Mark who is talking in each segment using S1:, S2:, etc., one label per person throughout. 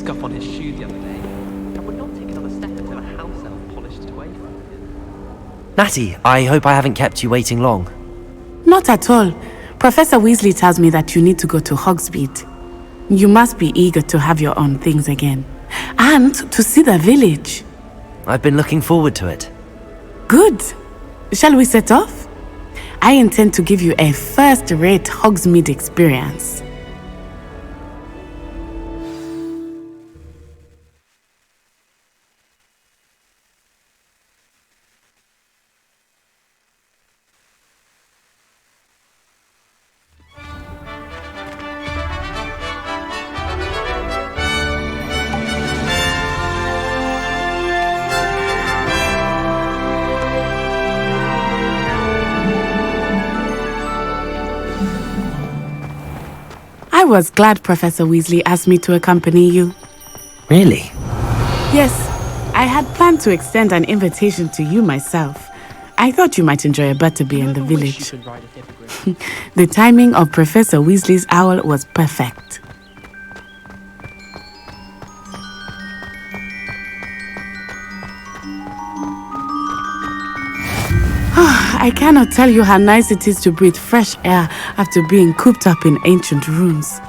S1: scuff on his shoe the other day. I would not take another step until a house elf polished it away from me.
S2: Natty, I hope I haven't kept you waiting long.
S3: Not at all. Professor Weasley tells me that you need to go to Hogsmeade. You must be eager to have your own things again. And to see the village.
S2: I've been looking forward to it.
S3: Good. Shall we set off? I intend to give you a first-rate Hogsmeade experience. I was glad Professor Weasley asked me to accompany you.
S2: Really?
S3: Yes, I had planned to extend an invitation to you myself. I thought you might enjoy a butterbeer in the village. The timing of Professor Weasley's owl was perfect. I cannot tell you how nice it is to breathe fresh air after being cooped up in ancient rooms.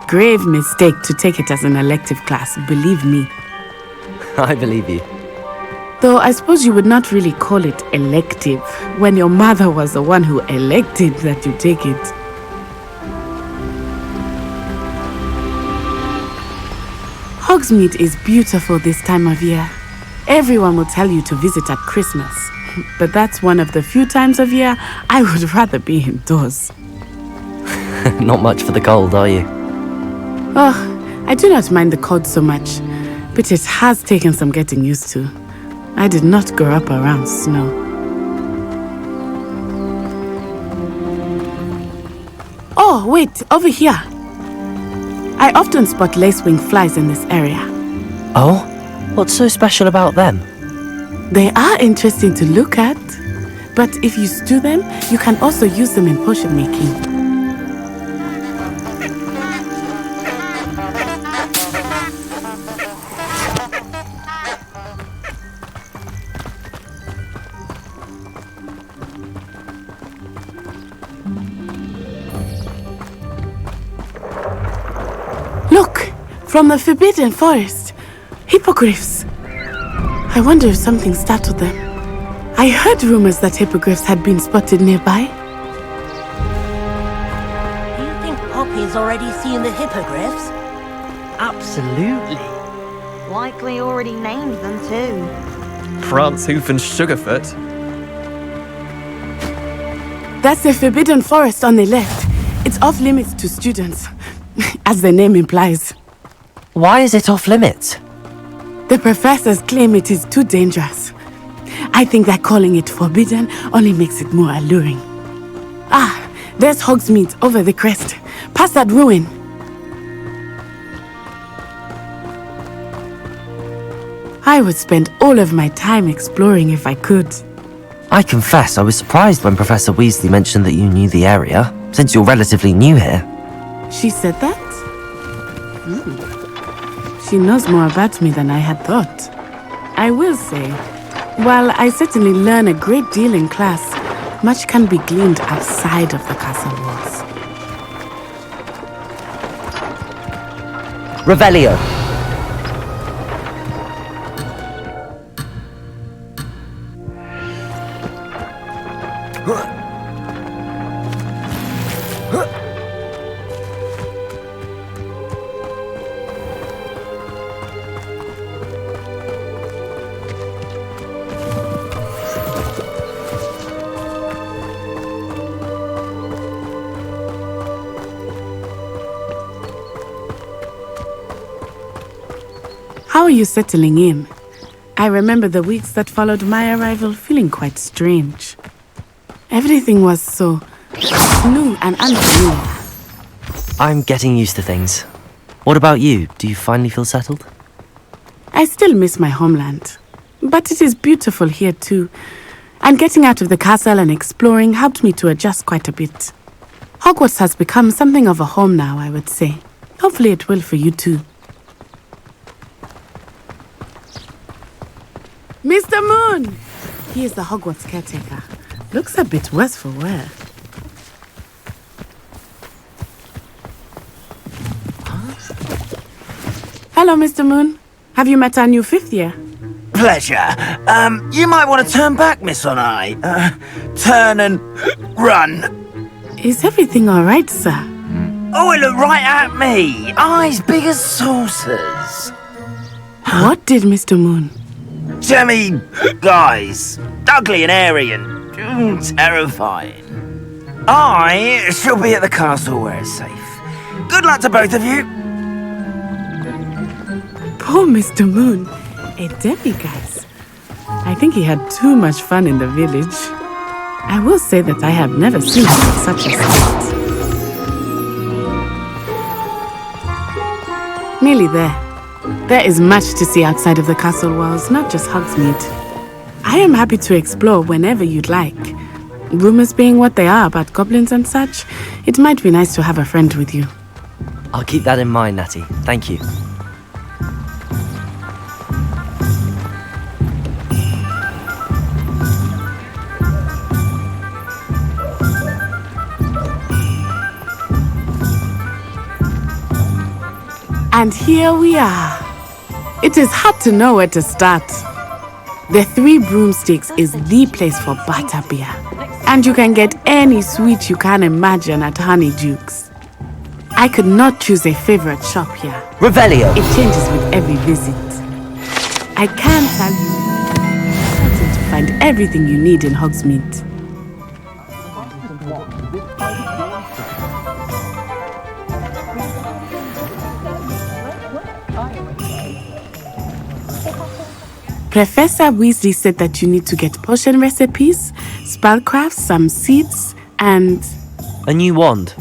S3: Grave mistake to take it as an elective class, believe me.
S2: I believe you.
S3: Though I suppose you would not really call it elective when your mother was the one who elected that you take it. Hogsmeade is beautiful this time of year. Everyone will tell you to visit at Christmas. But that's one of the few times of year I would rather be indoors.
S2: Not much for the cold, are you?
S3: Oh, I do not mind the cold so much, but it has taken some getting used to. I did not grow up around snow. Oh, wait, over here. I often spot lacewing flies in this area.
S2: Oh? What's so special about them?
S3: They are interesting to look at, but if you stew them, you can also use them in potion making. Look! From the Forbidden Forest! Hippogriffs! I wonder if something startled them. I heard rumors that hippogriffs had been spotted nearby.
S4: Do you think Poppy's already seen the hippogriffs?
S1: Absolutely.
S4: Likely already named them too.
S1: France Hoof and Sugarfoot.
S3: That's the Forbidden Forest on the left. It's off limits to students, as the name implies.
S2: Why is it off limits?
S3: The professors claim it is too dangerous. I think that calling it forbidden only makes it more alluring. Ah, there's Hogsmeade over the crest. Past that ruin. I would spend all of my time exploring if I could.
S2: I confess I was surprised when Professor Weasley mentioned that you knew the area, since you're relatively new here.
S3: She said that? She knows more about me than I had thought. I will say, while I certainly learn a great deal in class, much can be gleaned outside of the castle walls.
S2: Revelio.
S3: How are you settling in? I remember the weeks that followed my arrival feeling quite strange. Everything was so new and unfamiliar.
S2: I'm getting used to things. What about you? Do you finally feel settled?
S3: I still miss my homeland, but it is beautiful here too. And getting out of the castle and exploring helped me to adjust quite a bit. Hogwarts has become something of a home now, I would say. Hopefully it will for you too. Mr. Moon! He is the Hogwarts caretaker. Looks a bit worse for wear. Hello, Mr. Moon. Have you met our new 5th year?
S5: Pleasure. You might want to turn back, Miss Onai. Turn and run.
S3: Is everything all right, sir?
S5: Oh, it looked right at me. Eyes big as saucers.
S3: What did Mr. Moon?
S5: Jemmy guys. Ugly and airy and terrifying. I shall be at the castle where it's safe. Good luck to both of you.
S3: Poor Mr. Moon. A demiguise. I think he had too much fun in the village. I will say that I have never seen him in such a state. Nearly there. There is much to see outside of the castle walls, not just Hogsmeade. I am happy to explore whenever you'd like. Rumors being what they are about goblins and such, it might be nice to have a friend with you.
S2: I'll keep that in mind, Natty. Thank you.
S3: And here we are. It is hard to know where to start. The 3 Broomsticks is the place for butterbeer. And you can get any sweet you can imagine at Honeydukes. I could not choose a favorite shop here.
S2: Revelio!
S3: It changes with every visit. I can tell you, it's important to find everything you need in Hogsmeade. Professor Weasley said that you need to get potion recipes, spellcrafts, some seeds, and...
S2: A new wand.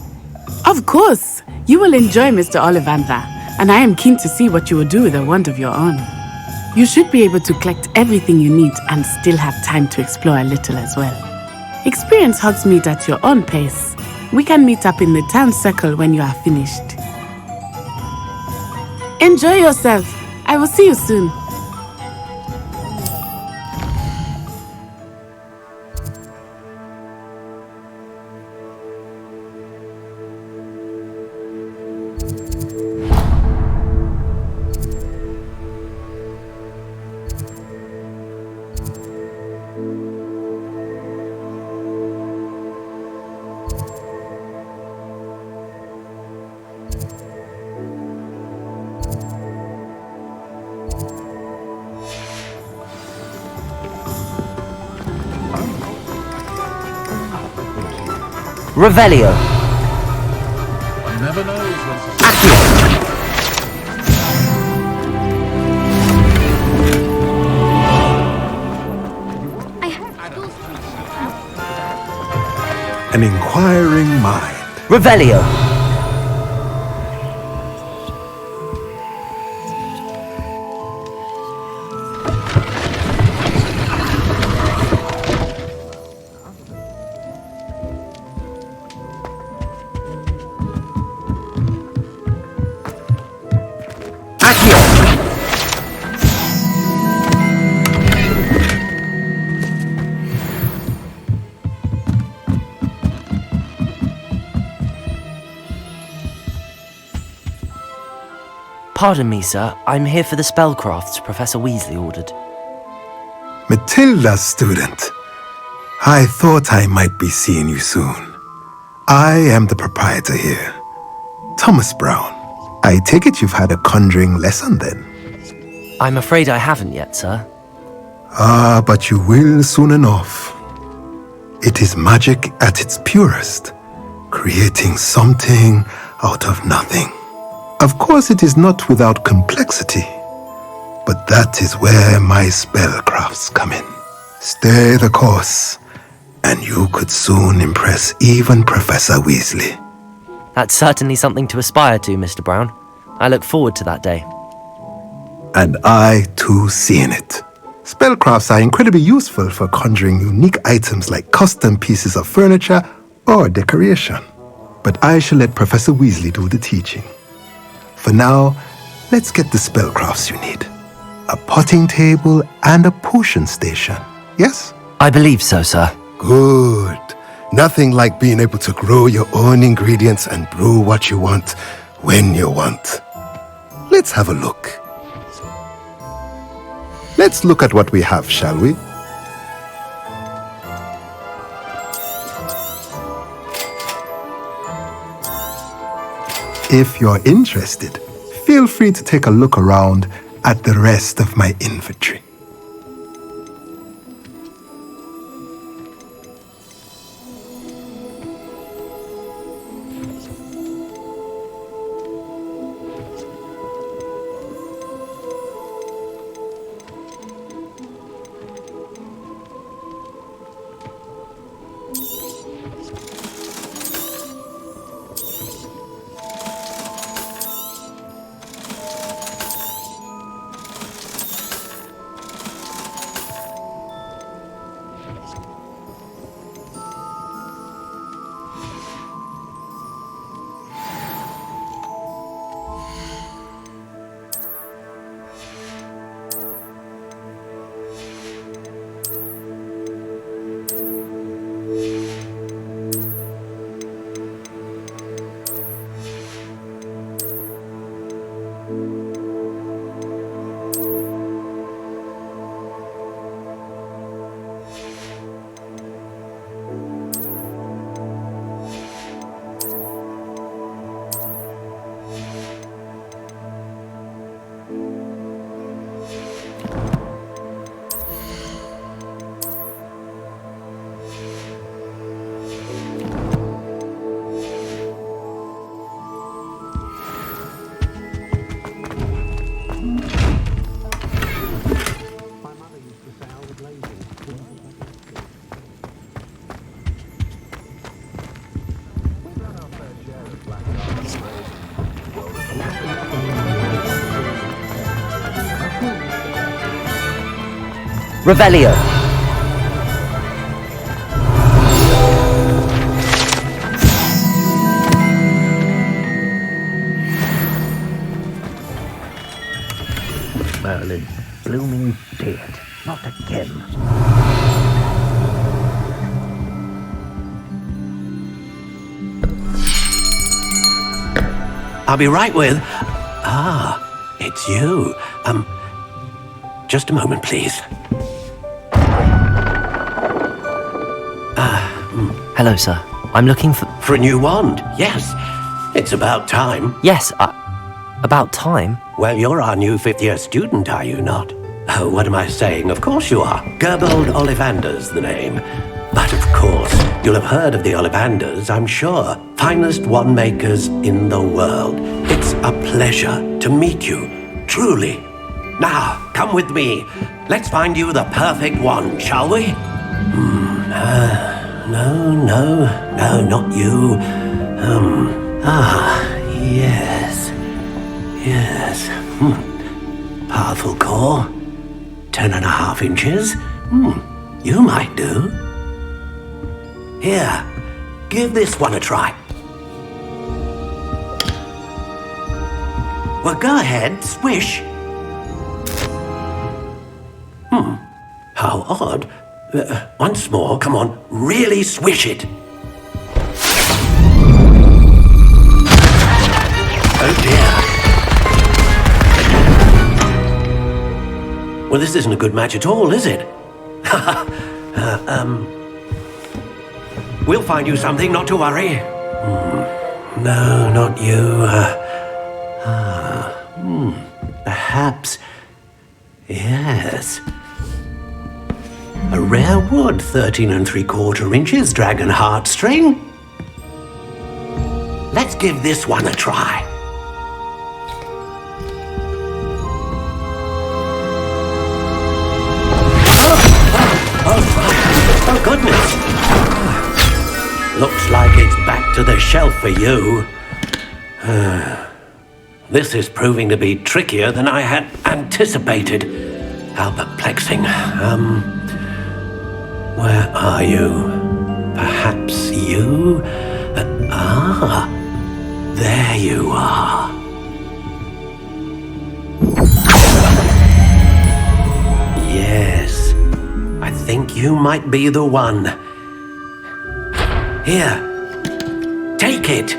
S3: Of course! You will enjoy Mr. Ollivander, and I am keen to see what you will do with a wand of your own. You should be able to collect everything you need and still have time to explore a little as well. Experience Hogsmeade at your own pace. We can meet up in the town circle when you are finished. Enjoy yourself. I will see you soon.
S2: Revelio.
S6: One never knows what's
S2: Accio.
S6: an inquiring mind.
S2: Revelio. Pardon me, sir. I'm here for the spellcrafts Professor Weasley ordered.
S6: Matilda, student. I thought I might be seeing you soon. I am the proprietor here, Thomas Brown. I take it you've had a conjuring lesson then?
S2: I'm afraid I haven't yet, sir.
S6: Ah, but you will soon enough. It is magic at its purest, creating something out of nothing. Of course, it is not without complexity, but that is where my spellcrafts come in. Stay the course, and you could soon impress even Professor Weasley.
S2: That's certainly something to aspire to, Mr. Brown. I look forward to that day.
S6: And I, too, seeing it. Spellcrafts are incredibly useful for conjuring unique items like custom pieces of furniture or decoration. But I shall let Professor Weasley do the teaching. For now, let's get the spellcrafts you need. a potting table, and a potion station. Yes?
S2: I believe so, sir.
S6: Good. Nothing like being able to grow your own ingredients and brew what you want when you want. Let's have a look. Let's look at what we have, shall we? If you're interested, feel free to take a look around at the rest of my inventory.
S2: Revelio.
S7: Merlin, blooming dead. Not again.
S8: I'll be right with... it's you. Just a moment, please.
S2: Hello, sir. I'm looking for...
S8: For a new wand, yes. It's about time.
S2: Yes, about time.
S8: Well, you're our new fifth-year student, are you not? Oh, what am I saying? Of course you are. Gerbold Ollivander's the name. But of course, you'll have heard of the Ollivanders, I'm sure. Finest wand makers in the world. It's a pleasure to meet you, truly. Now, come with me. Let's find you the perfect wand, shall we? No, not you. Yes. Powerful core. 10.5 inches. You might do. Here, give this one a try. Well, go ahead, swish. How odd. Once more, come on, really swish it. Oh dear. Well, this isn't a good match at all, is it? We'll find you something, not to worry. No, not you. Perhaps. Yes. A rare wood, 13 3/4 inches, dragon heartstring. Let's give this one a try. Oh goodness. Looks like it's back to the shelf for you. This is proving to be trickier than I had anticipated. How perplexing. Where are you? Perhaps you? There you are. think you might be the one. Here, take it.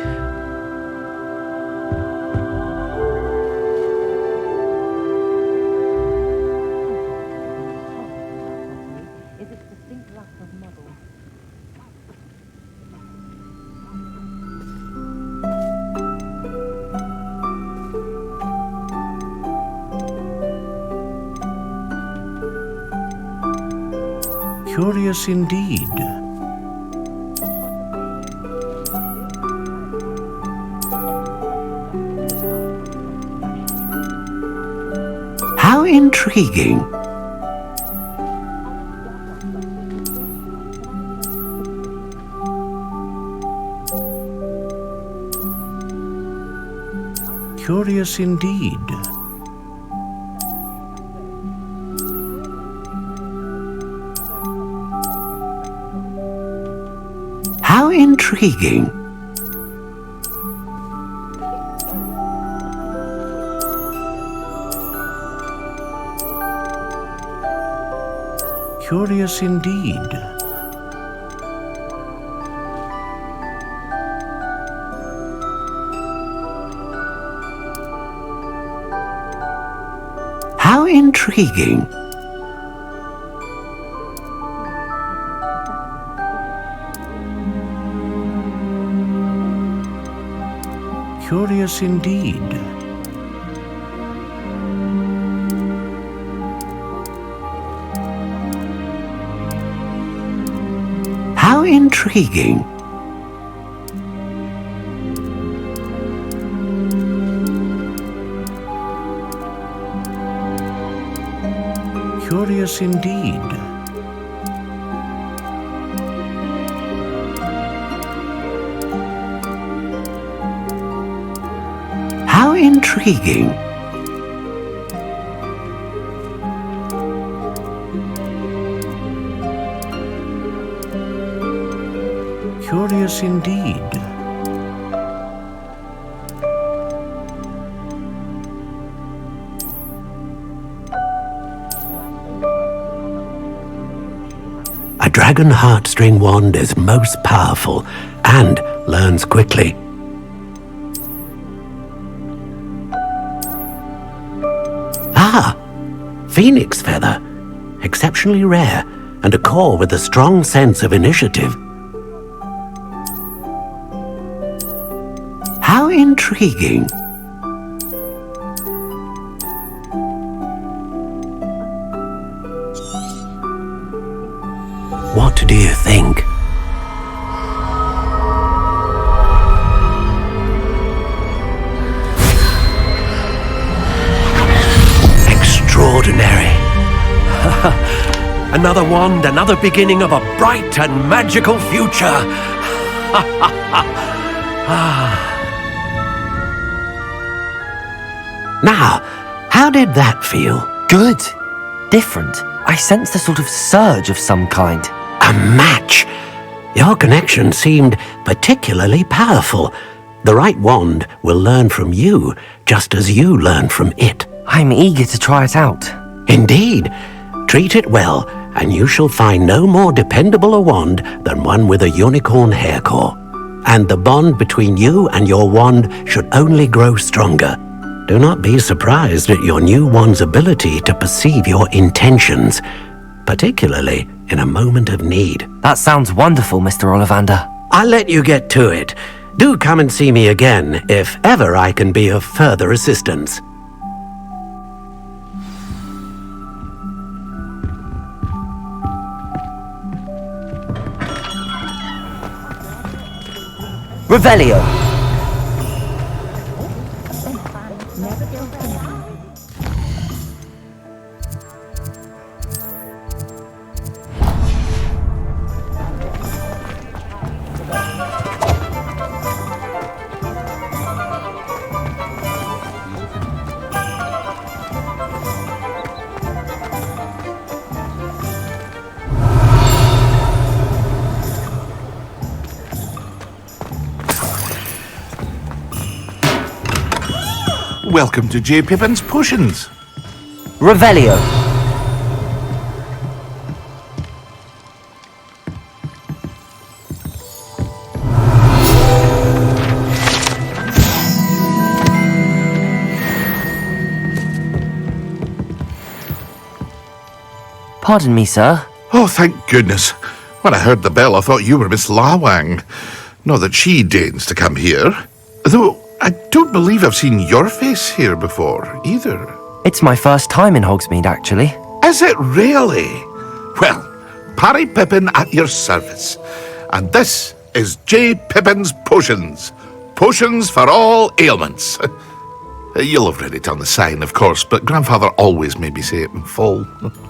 S9: Curious indeed.
S8: How intriguing.
S9: Curious indeed.
S8: How intriguing.
S9: Curious indeed.
S8: How intriguing.
S9: Curious indeed.
S8: How intriguing.
S9: Curious indeed.
S8: How intriguing.
S9: Curious indeed.
S8: A dragon heartstring wand is most powerful and learns quickly. Ah! Phoenix feather. Exceptionally rare, and a core with a strong sense of initiative. How intriguing. What do you think? Extraordinary. Another wand, another beginning of a bright and magical future. Now, how did that feel?
S2: Good. Different. I sensed a sort of surge of some kind.
S8: A match! Your connection seemed particularly powerful. The right wand will learn from you, just as you learn from it.
S2: I'm eager to try it out.
S8: Indeed. Treat it well, and you shall find no more dependable a wand than one with a unicorn hair core. And the bond between you and your wand should only grow stronger. Do not be surprised at your new wand's ability to perceive your intentions, particularly in a moment of need.
S2: That sounds wonderful, Mr. Ollivander.
S8: I'll let you get to it. Do come and see me again if ever I can be of further assistance.
S2: Revelio.
S10: Welcome to J. Pippin's Potions.
S2: Revelio. Pardon me, sir.
S10: Oh, thank goodness. When I heard the bell, I thought you were Miss Lawang. Not that she deigns to come here. Though I don't believe I've seen your face here before, either.
S2: It's my first time in Hogsmeade, actually.
S10: Is it really? Well, Parry Pippin at your service. And this is J. Pippin's Potions. Potions for all ailments. You'll have read it on the sign, of course, but Grandfather always made me say it in full.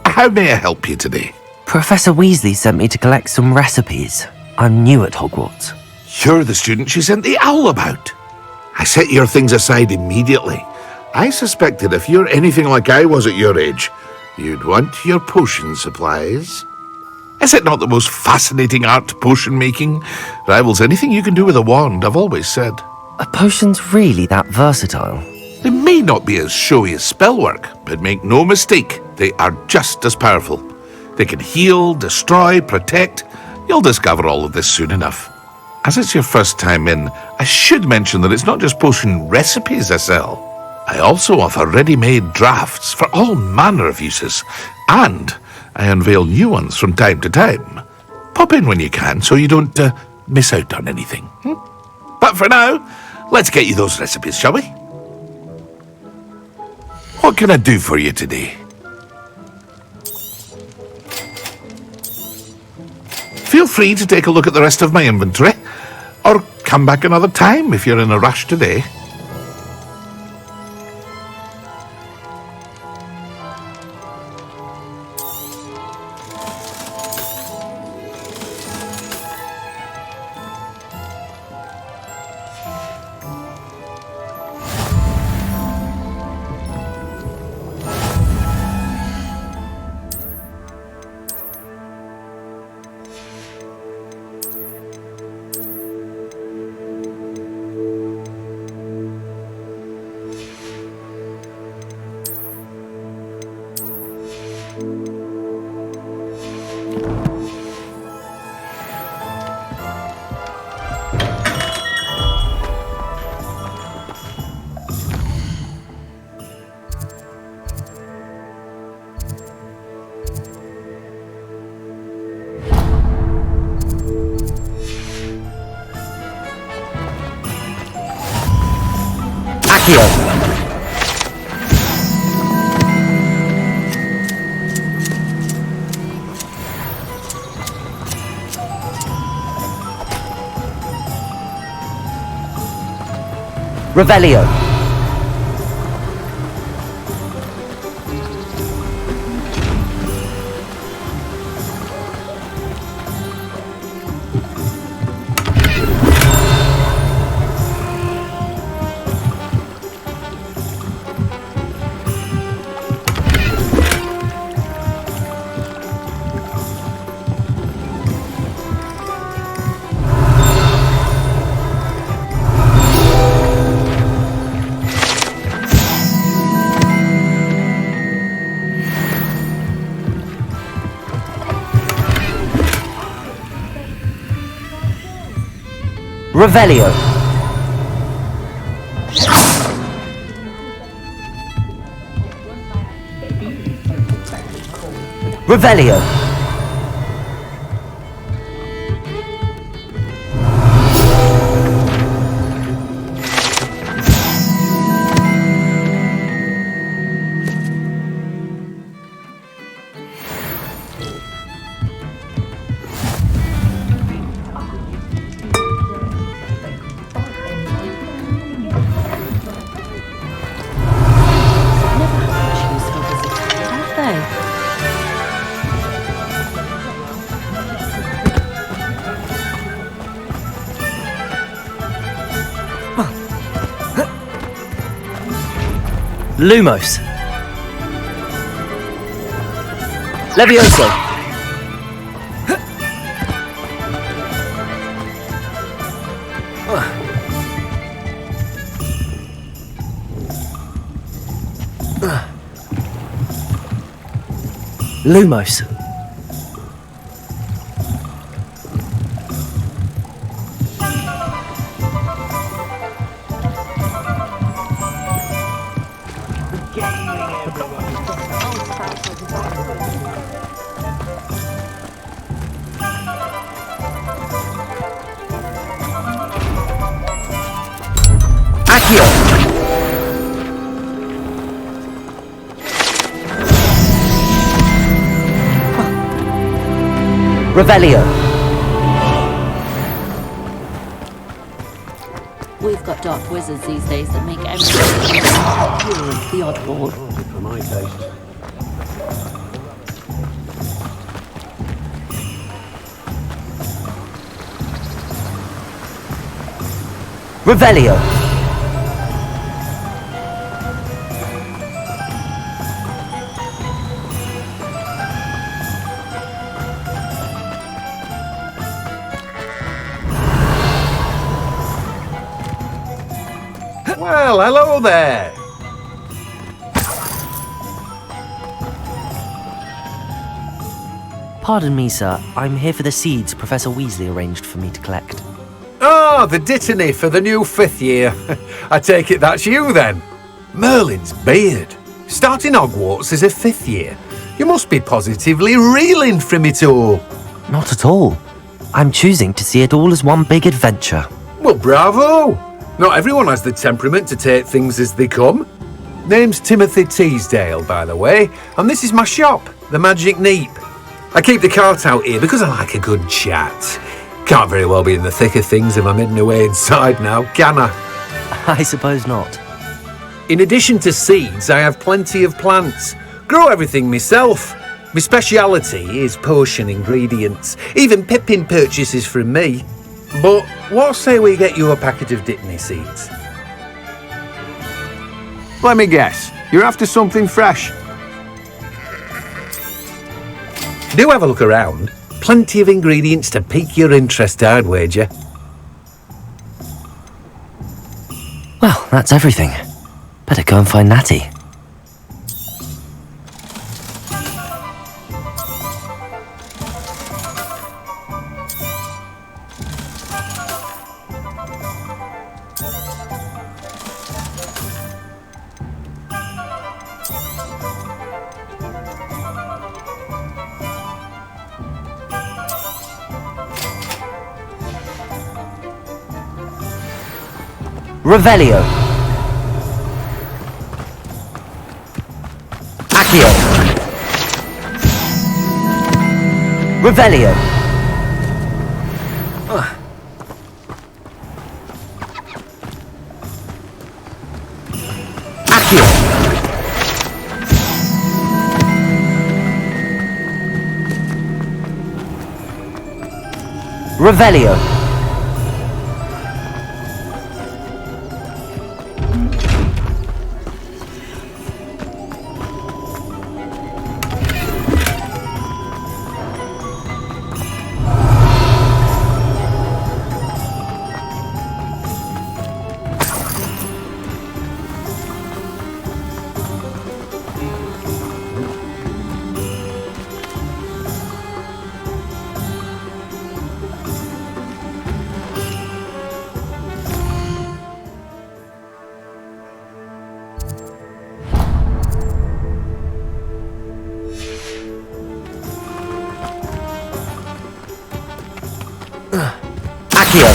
S10: How may I help you today?
S2: Professor Weasley sent me to collect some recipes. I'm new at Hogwarts.
S10: You're the student she sent the owl about. I set your things aside immediately. I suspected if you're anything like I was at your age, you'd want your potion supplies. Is it not the most fascinating art, potion making? Rivals anything you can do with a wand, I've always said.
S2: Are potions really that versatile?
S10: They may not be as showy as spellwork, but make no mistake, they are just as powerful. They can heal, destroy, protect. You'll discover all of this soon enough. As it's your first time in, I should mention that it's not just potion recipes I sell. I also offer ready-made drafts for all manner of uses, and I unveil new ones from time to time. Pop in when you can so you don't miss out on anything. But for now, let's get you those recipes, shall we? What can I do for you today? Feel free to take a look at the rest of my inventory, or come back another time if you're in a rush today.
S2: Revelio. Revelio. Revelio. Lumos. Levioso. Lumos. Revelio.
S11: We've got dark wizards these days that make everything the oddball.
S8: For my taste.
S2: Revelio.
S12: Well, hello there.
S2: Pardon me, sir. I'm here for the seeds Professor Weasley arranged for me to collect.
S12: Ah, the dittany for the new 5th year. I take it that's you then. Merlin's beard. Starting Hogwarts as a 5th year. You must be positively reeling from it all.
S2: Not at all. I'm choosing to see it all as one big adventure.
S12: Well, bravo. Not everyone has the temperament to take things as they come. Name's Timothy Teasdale, by the way, and this is my shop, the Magic Neep. I keep the cart out here because I like a good chat. Can't very well be in the thick of things if I'm hidden away inside now, can I?
S2: I suppose not.
S12: In addition to seeds, I have plenty of plants. Grow everything myself. My speciality is potion ingredients. Even Pippin purchases from me. But what say we get you a packet of Dittany seeds?
S13: Let me guess. You're after something fresh.
S12: Do have a look around. Plenty of ingredients to pique your interest, I'd wager.
S2: Well, that's everything. Better go and find Natty. Revelio. Accio. Revelio. Accio. Revelio. Accio.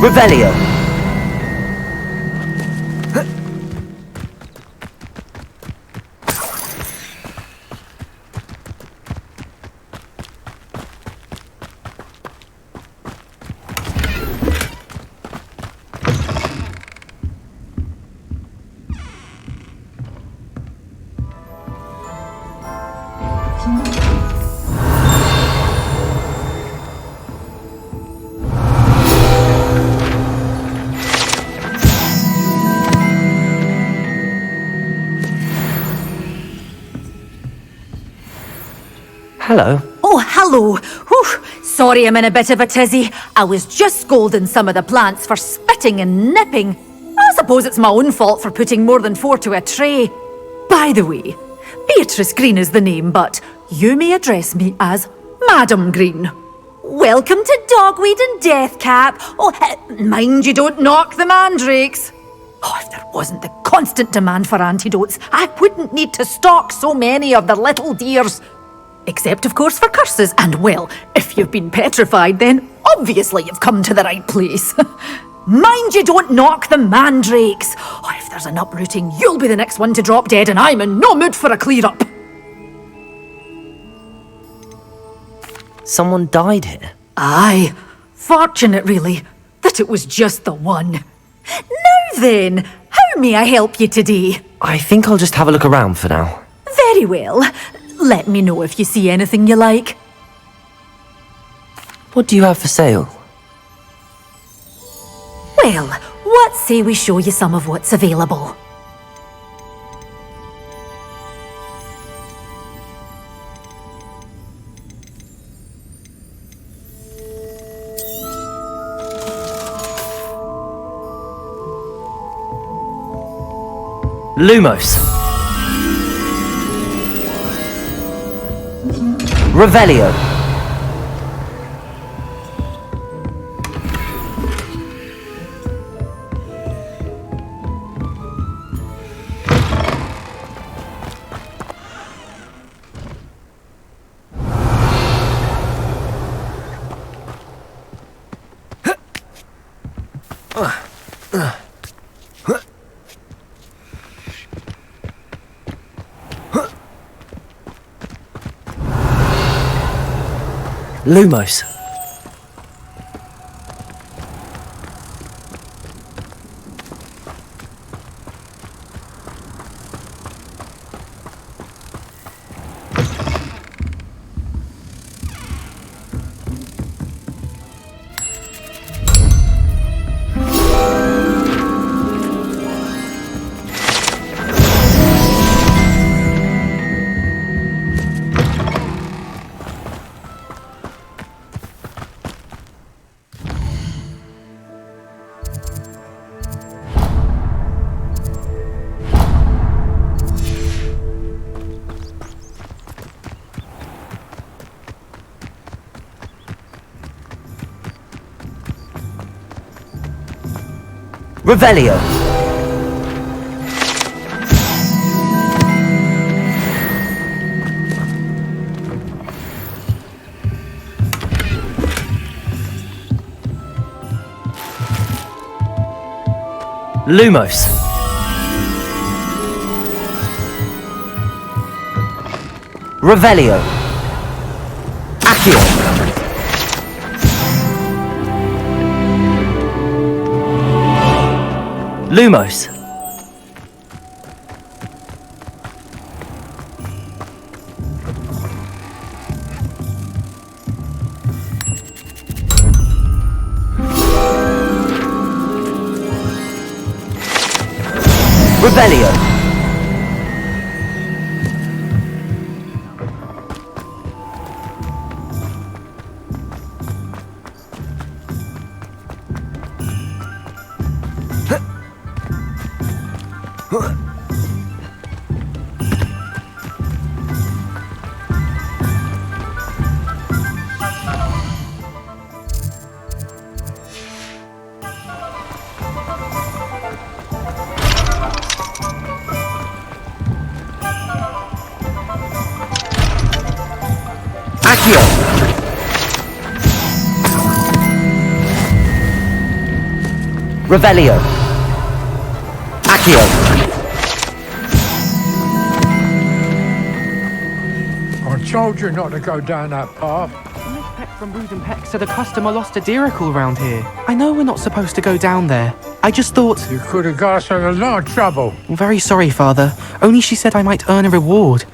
S2: Revelio. Hello.
S14: Oh, hello. Whew. Sorry I'm in a bit of a tizzy. I was just scolding some of the plants for spitting and nipping. I suppose it's my own fault for putting more than 4 to a tray. By the way, Beatrice Green is the name, but you may address me as Madam Green. Welcome to Dogweed and Deathcap. Oh, mind you don't knock the mandrakes. Oh, if there wasn't the constant demand for antidotes, I wouldn't need to stock so many of the little dears. Except, of course, for curses. And, well, if you've been petrified, then obviously you've come to the right place. Mind you don't knock the mandrakes. Oh, if there's an uprooting, you'll be the next one to drop dead, and I'm in no mood for a clear-up.
S2: Someone died here?
S14: Aye. Fortunate, really, that it was just the one. Now then, how may I help you today?
S2: I think I'll just have a look around for now.
S14: Very well. Let me know if you see anything you like.
S2: What do you have for sale?
S14: Well, what say we show you some of what's available?
S2: Lumos. Revelio. Lumos. Revelio. Lumos. Revelio. Accio. Lumos. Revelio. Accio. Revelio. Accio.
S15: I told you not to go down that path.
S1: Miss Peck from Brood and Peck said a customer lost a diricle round here. I know we're not supposed to go down there. I just thought...
S15: You could have got us in a lot of trouble.
S1: I'm very sorry, Father. Only she said I might earn a reward.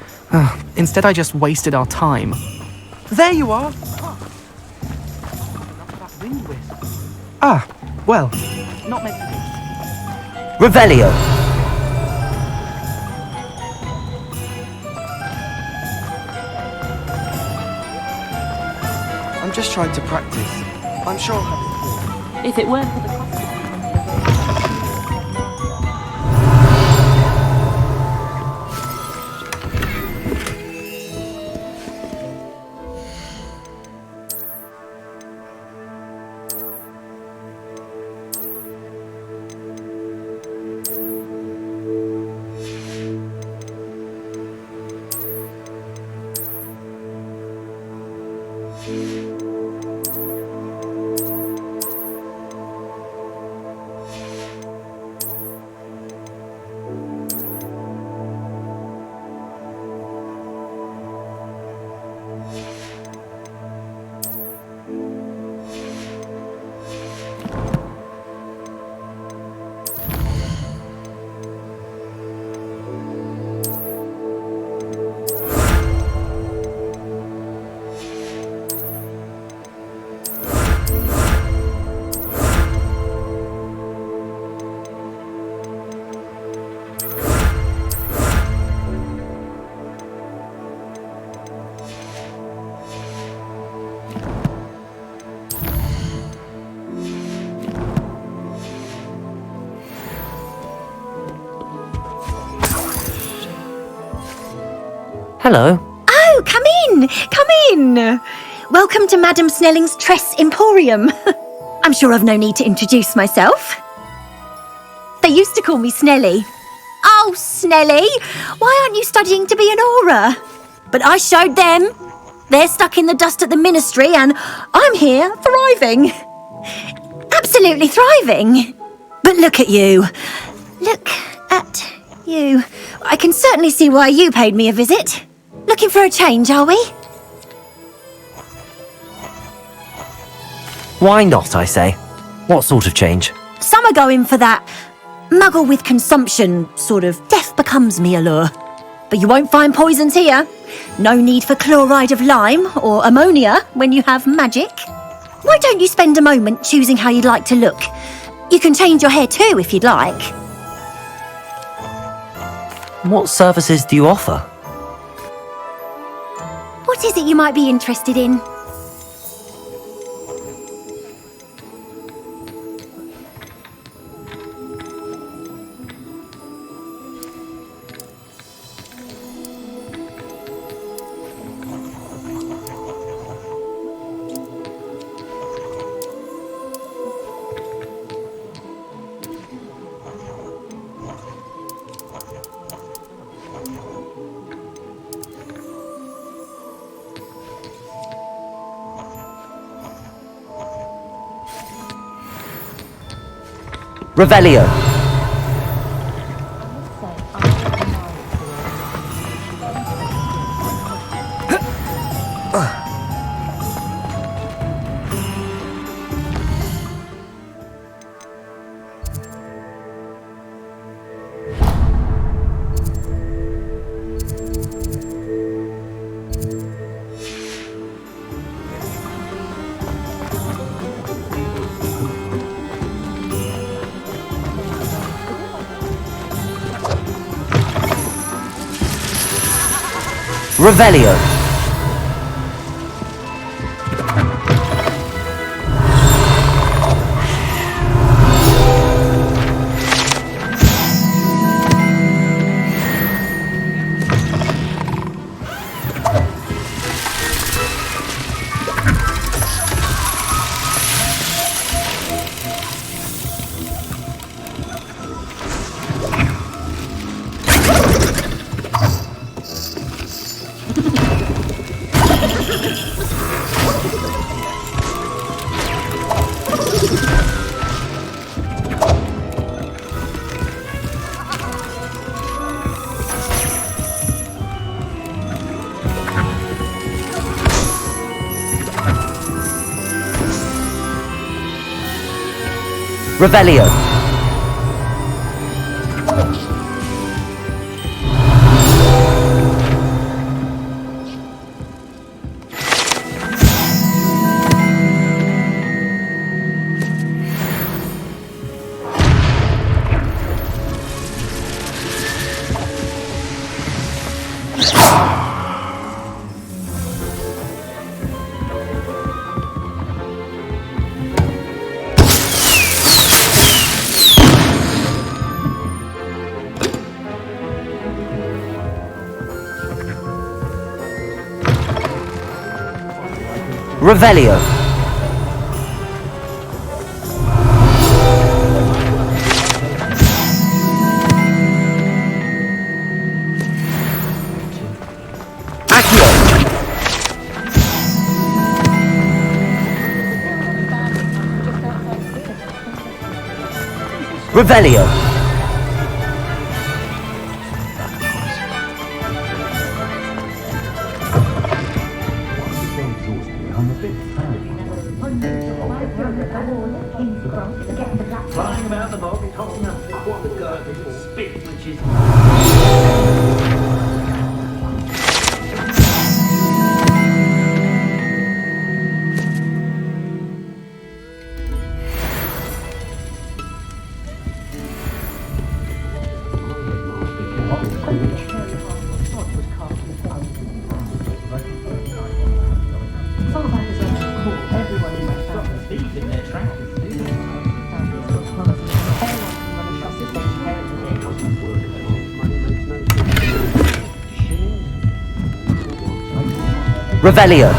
S1: Instead, I just wasted our time. There you are! Ah, well, not meant to be.
S2: Revelio.
S1: I'm just trying to practice. I'm sure I'll have it.
S11: If it weren't for the customer.
S2: Hello.
S16: Oh, come in! Come in! Welcome to Madame Snelling's Tress Emporium. I'm sure I've no need to introduce myself. They used to call me Snelly. Oh, Snelly, why aren't you studying to be an aura? But I showed them. They're stuck in the dust at the ministry and I'm here thriving. Absolutely thriving. But look at you. Look at you. I can certainly see why you paid me a visit. Looking for a change, are we?
S2: Why not, I say? What sort of change?
S16: Some are going for that muggle with consumption, sort of death becomes me allure. But you won't find poisons here. No need for chloride of lime or ammonia when you have magic. Why don't you spend a moment choosing how you'd like to look? You can change your hair too if you'd like.
S2: What services do you offer?
S16: What is it you might be interested in?
S2: Revelio. Revelio. Revelio. Revelio. Accio. Revelio.
S17: Flying about the bog, tossing up what the garbage spit, which is...
S2: Revelio.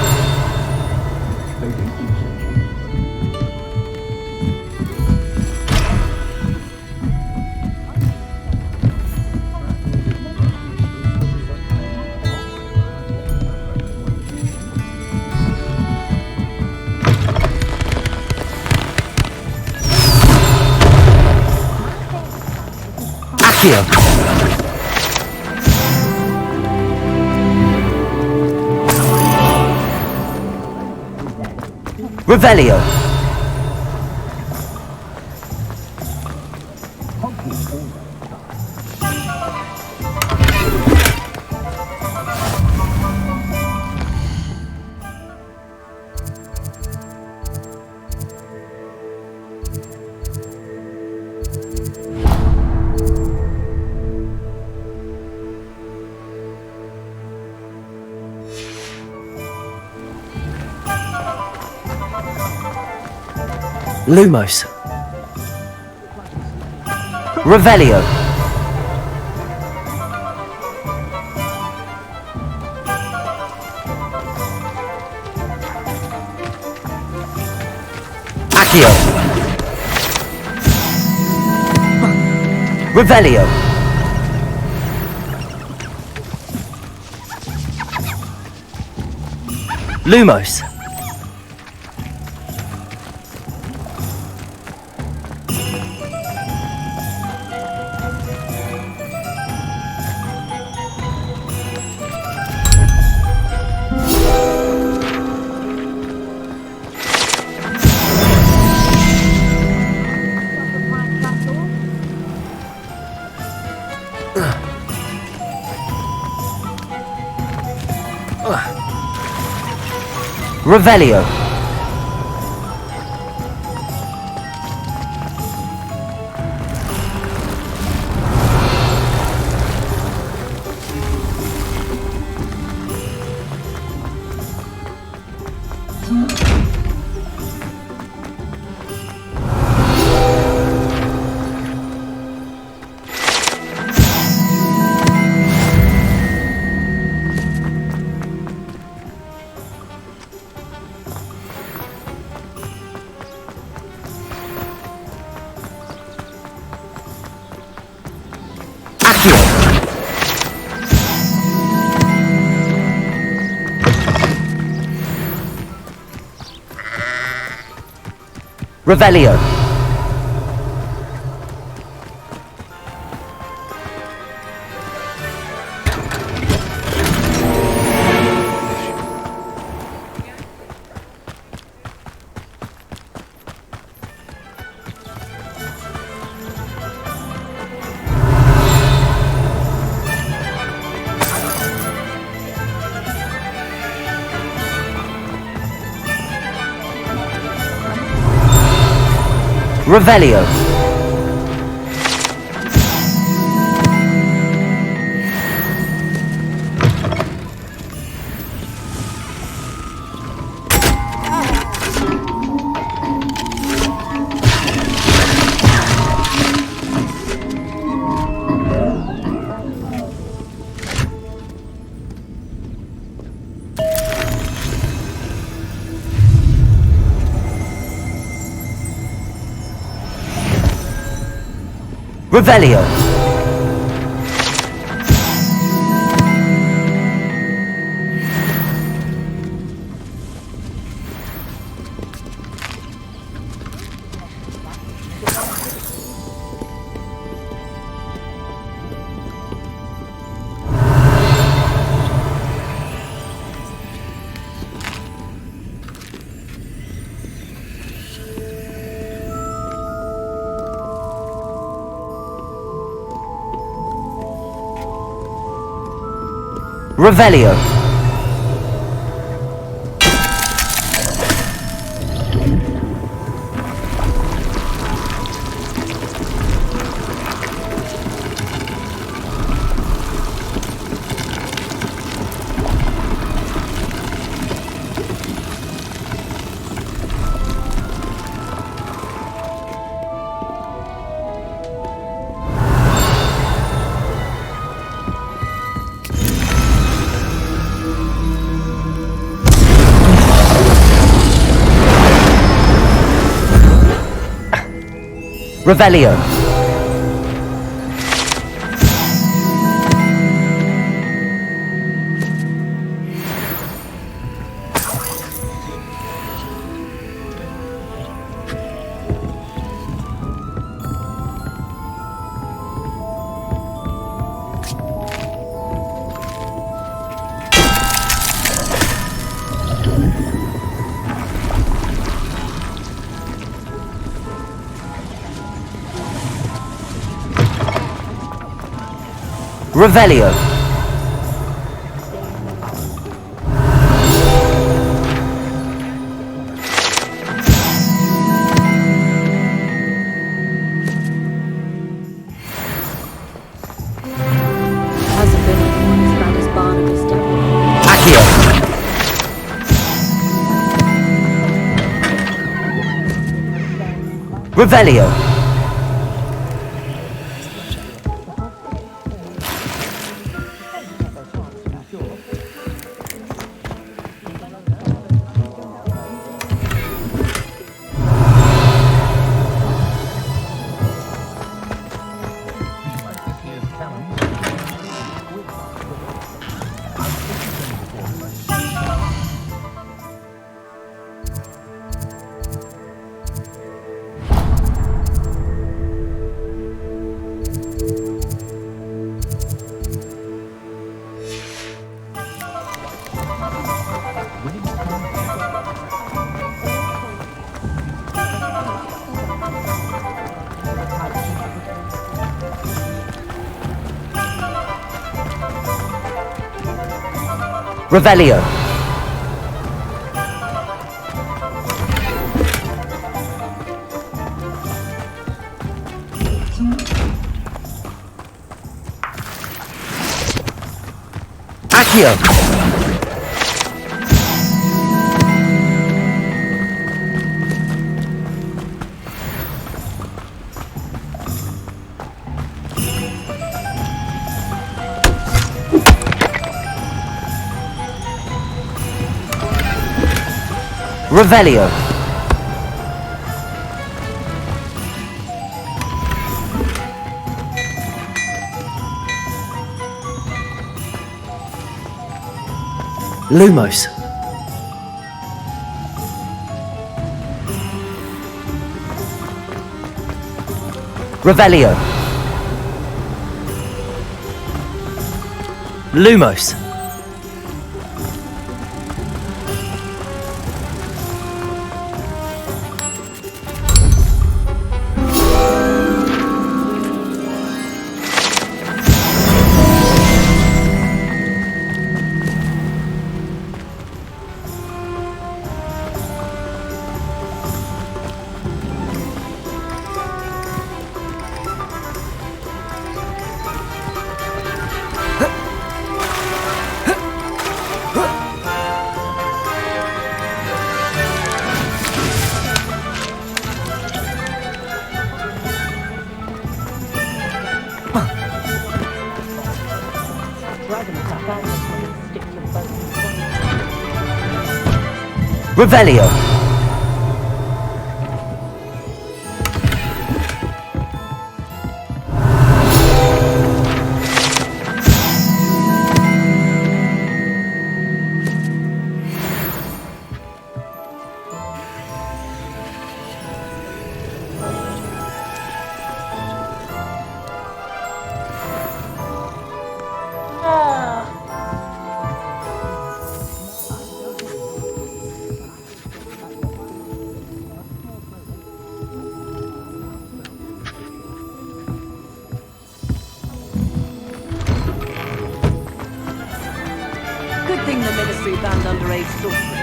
S2: Accio. Revelio. Lumos. Revelio. Accio. Revelio. Lumos. Revelio. Revelio. Revelio. Revelio. Revelio. Revelio. Revelio.
S11: Hasn't been as bad as Barnabas Devil.
S2: Accio. Revelio. Revelio. Accio. Revelio. Lumos. Revelio. Lumos. Revelio.
S4: Good thing the Ministry banned underage sorcery.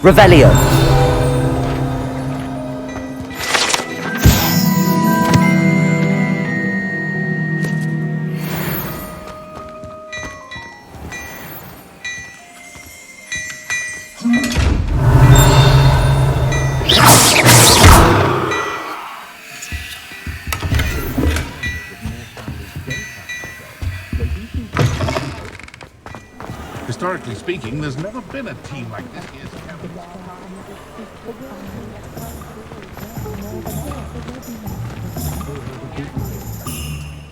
S2: Revelio.
S10: historically speaking, there's never been a team like this year's champions.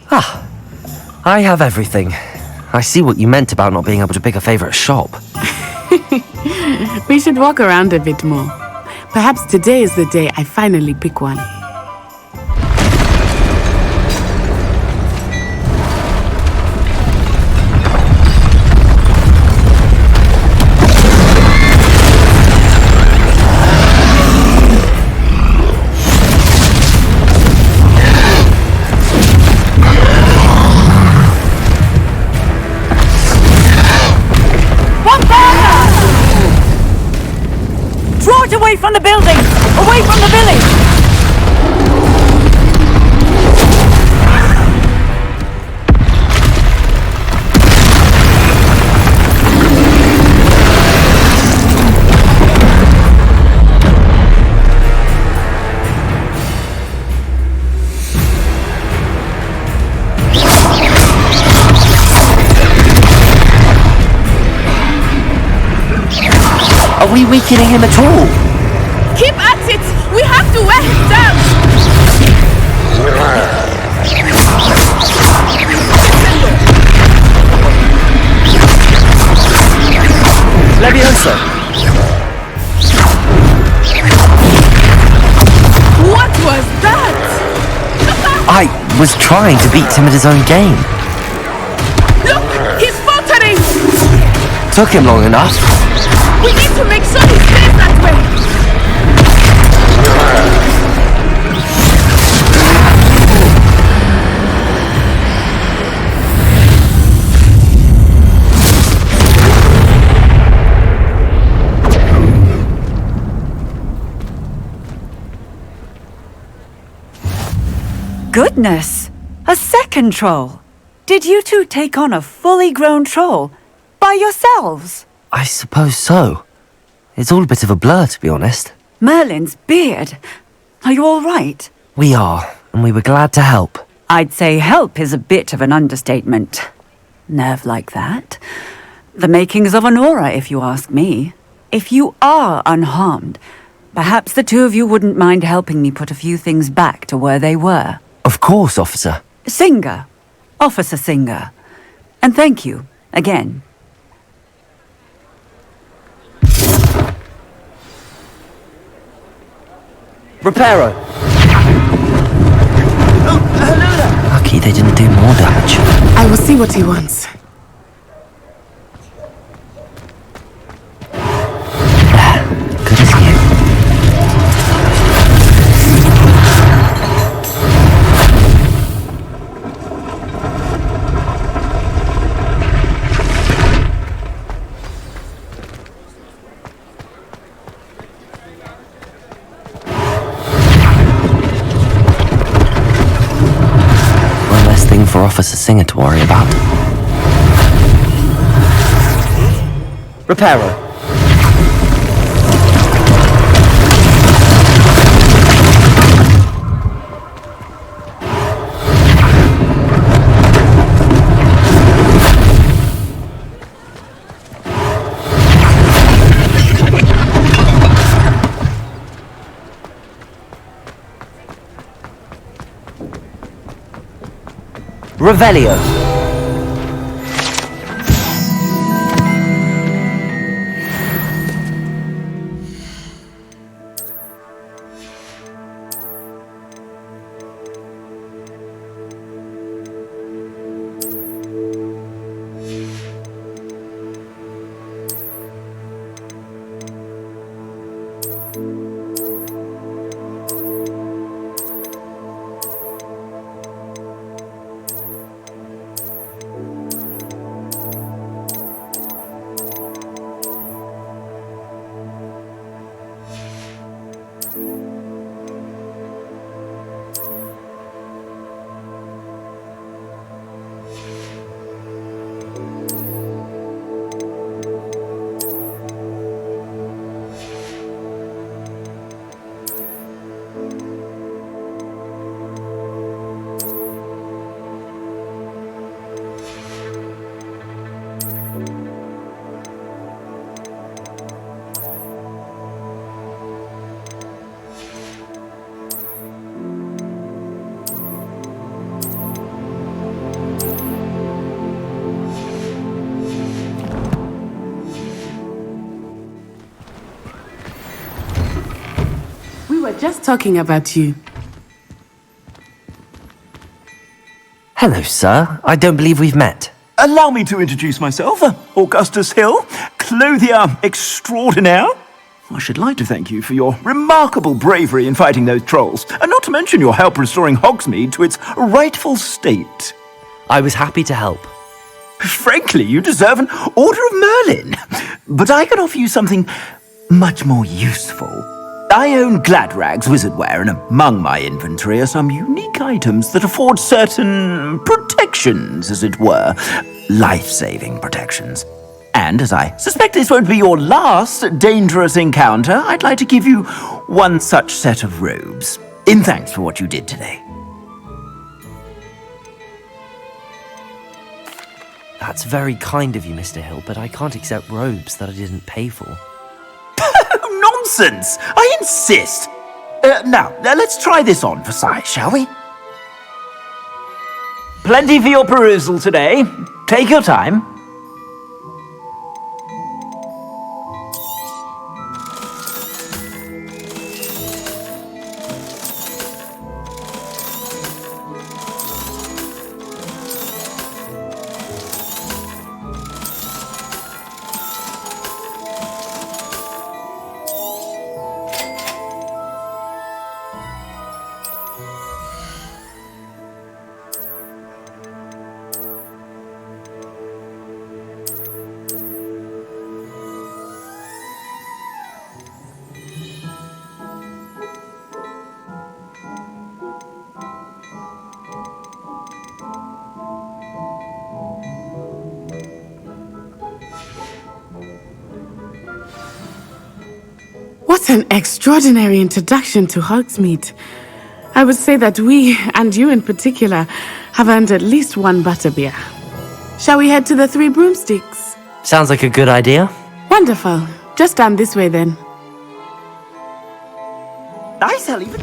S2: Ah, I have everything. I see what you meant about not being able to pick a favorite shop.
S3: We should walk around a bit more. Perhaps today is the day I finally pick one.
S14: Away from the building! Away from the village!
S2: Are we weakening him at all?
S3: Keep at it! We have to wear him down!
S2: Leviosa!
S3: What was that?
S2: I was trying to beat him at his own game.
S3: Look! He's faltering!
S2: Took him long enough.
S3: We need to make sure he stays that way!
S14: Goodness! A second troll! Did you two take on a fully grown troll? By yourselves?
S2: I suppose so. It's all a bit of a blur, to be honest.
S14: Merlin's beard. Are you all right?
S2: We are, and we were glad to help.
S14: I'd say help is a bit of an understatement. Nerve like that. The makings of an aura, if you ask me. If you are unharmed, perhaps the two of you wouldn't mind helping me put a few things back to where they were.
S2: Of course, officer.
S14: Singer. Officer Singer. And thank you, again.
S2: Reparo! Lucky they didn't do more damage.
S3: I will see what he wants.
S2: Good as new. For Officer Singer to worry about. Reparo. Revelio.
S3: were just talking about you.
S2: Hello, sir. I don't believe we've met.
S5: Allow me to introduce myself, Augustus Hill, clothier extraordinaire. I should like to thank you for your remarkable bravery in fighting those trolls, and not to mention your help restoring Hogsmeade to its rightful state.
S2: I was happy to help.
S5: Frankly, you deserve an Order of Merlin. But I can offer you something much more useful. I own Gladrag's wizardware, and among my inventory are some unique items that afford certain protections, as it were. Life-saving protections. And as I suspect this won't be your last dangerous encounter, I'd like to give you one such set of robes, in thanks for what you did today.
S2: That's very kind of you, Mr. Hill, but I can't accept robes that I didn't pay for.
S5: Nonsense! I insist! Now, let's try this on for size, shall we? Plenty for your perusal today. Take your time.
S3: What an extraordinary introduction to Hogsmeade. I would say that we, and you in particular, have earned at least one butterbeer. Shall we head to the Three Broomsticks?
S2: Sounds like a good idea.
S3: Wonderful. Just down this way then.
S5: I shall even...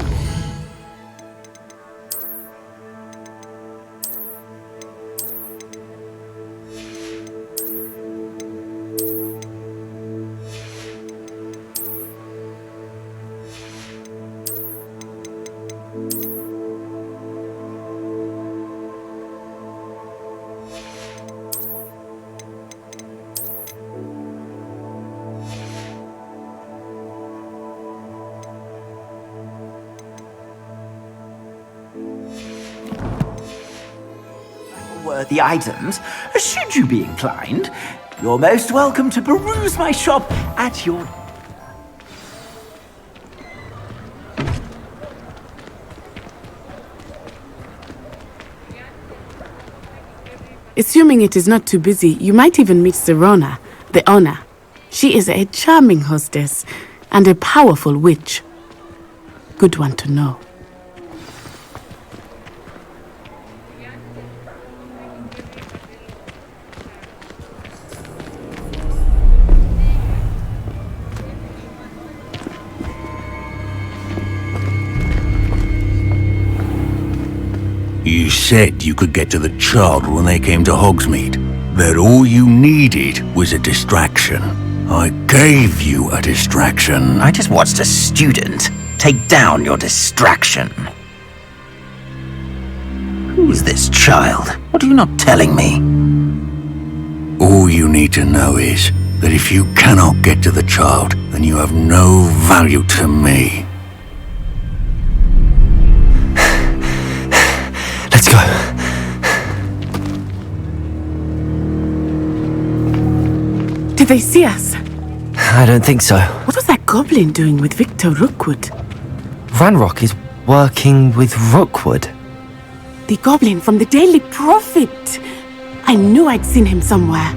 S5: worthy items, should you be inclined. You're most welcome to peruse my shop at your...
S3: Assuming it is not too busy, you might even meet Serona, the owner. She is a charming hostess and a powerful witch. Good one to know.
S18: You said you could get to the child when they came to Hogsmeade. That all you needed was a distraction. I gave you a distraction.
S5: I just watched a student take down your distraction. Who is this child? What are you not telling me?
S18: All you need to know is that if you cannot get to the child, then you have no value to me.
S2: Let's go.
S3: Did they see us?
S2: I don't think so.
S3: What was that goblin doing with Victor Rookwood?
S2: Ranrock is working with Rookwood.
S3: The goblin from the Daily Prophet. I knew I'd seen him somewhere.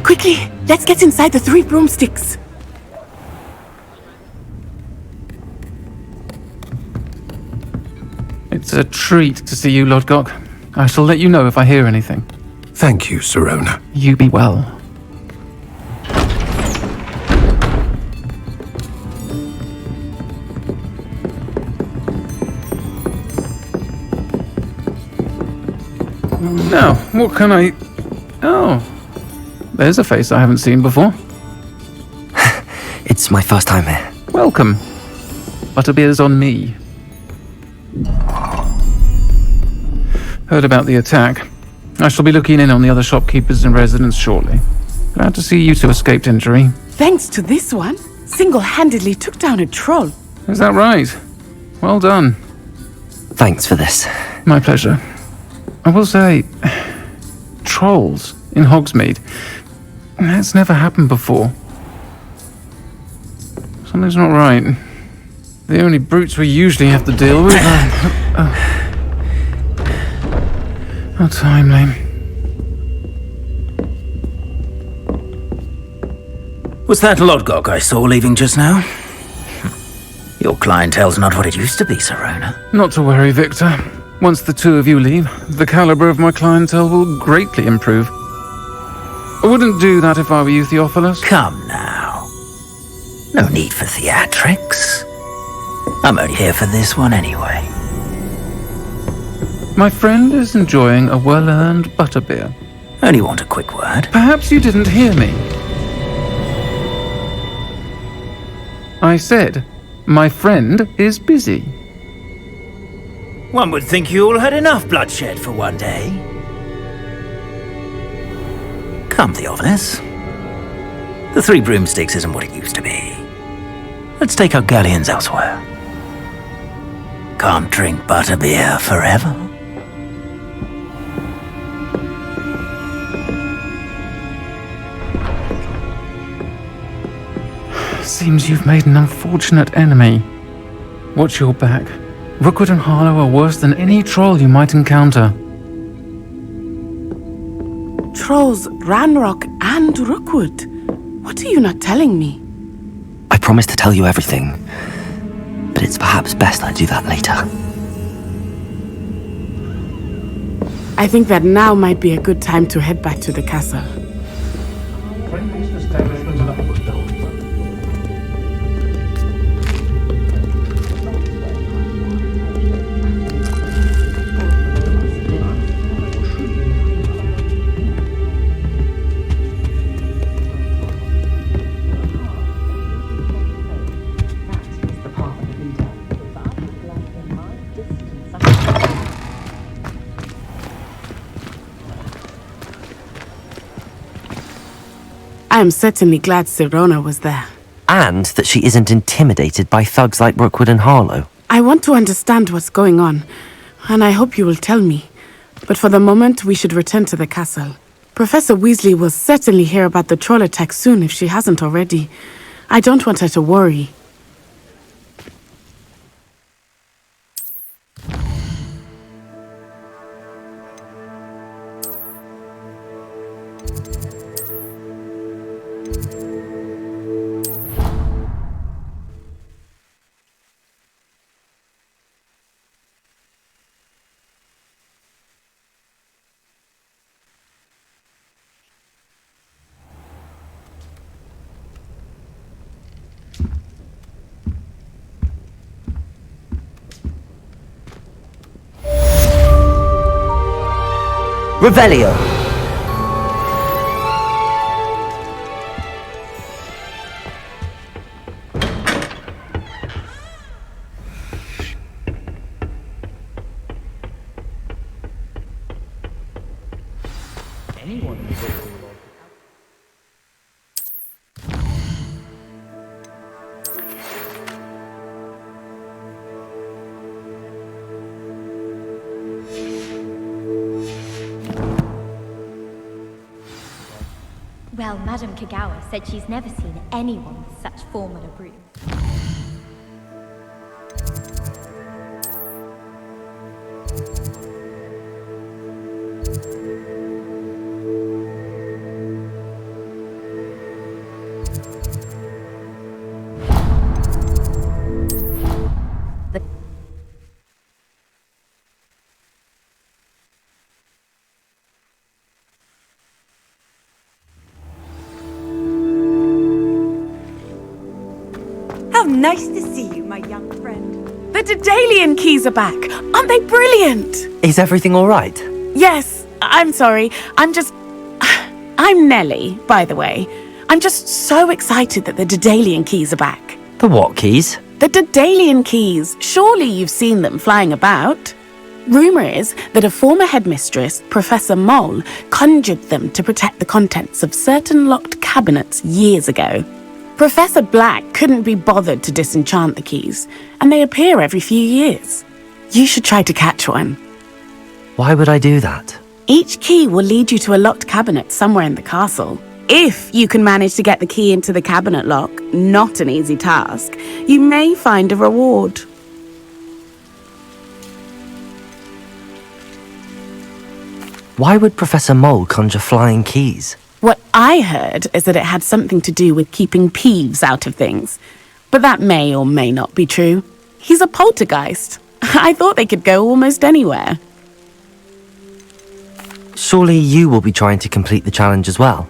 S3: Quickly, let's get inside the Three Broomsticks.
S19: It's a treat to see you, Lodgok. I shall let you know if I hear anything.
S12: Thank you, Serona.
S19: You be well. Now, what can I... Oh, there's a face I haven't seen before.
S2: It's my first time here.
S19: Welcome. Butterbeer's on me. Heard about the attack. I shall be looking in on the other shopkeepers and residents shortly. Glad to see you two escaped injury.
S3: Thanks to this one, single-handedly took down a troll.
S19: Is that right? Well done.
S2: Thanks for this.
S19: My pleasure. I will say, trolls in Hogsmeade. That's never happened before. Something's not right. The only brutes we usually have to deal with are... How timely.
S5: Was that Lodgok I saw leaving just now? Your clientele's not what it used to be, Serona.
S19: Not to worry, Victor. Once the two of you leave, the caliber of my clientele will greatly improve. I wouldn't do that if I were you, Theophilus.
S5: Come now. No need for theatrics. I'm only here for this one anyway.
S19: My friend is enjoying a well-earned butterbeer.
S5: Only want a quick word.
S19: Perhaps you didn't hear me. I said, my friend is busy.
S5: One would think you all had enough bloodshed for one day. Come, Theophilus. The Three Broomsticks isn't what it used to be. Let's take our galleons elsewhere. Can't drink butterbeer forever.
S19: Seems you've made an unfortunate enemy. Watch your back. Rookwood and Harlow are worse than any troll you might encounter.
S3: Trolls, Ranrock, and Rookwood. What are you not telling me?
S2: I promised to tell you everything, but it's perhaps best I do that later.
S3: I think that now might be a good time to head back to the castle. I am certainly glad Serona was there.
S2: And that she isn't intimidated by thugs like Rookwood and Harlow.
S3: I want to understand what's going on, and I hope you will tell me. But for the moment, we should return to the castle. Professor Weasley will certainly hear about the troll attack soon if she hasn't already. I don't want her to worry.
S2: Revelio!
S20: Well, Madame Kagawa said she's never seen anyone with such form on a broom.
S21: Nice to see you, my young friend.
S3: The Daedalian keys are back. Aren't they brilliant?
S2: Is everything all right?
S3: Yes, I'm sorry. I'm Nellie, by the way. I'm just so excited that the Daedalian keys are back.
S2: The what keys?
S3: The Daedalian keys. Surely you've seen them flying about. Rumour is that a former headmistress, Professor Mole, conjured them to protect the contents of certain locked cabinets years ago. Professor Black couldn't be bothered to disenchant the keys, and they appear every few years. You should try to catch one.
S2: Why would I do that?
S3: Each key will lead you to a locked cabinet somewhere in the castle. If you can manage to get the key into the cabinet lock, not an easy task, you may find a reward.
S2: Why would Professor Mole conjure flying keys?
S3: What I heard is that it had something to do with keeping Peeves out of things. But that may or may not be true. He's a poltergeist. I thought they could go almost anywhere.
S2: Surely you will be trying to complete the challenge as well.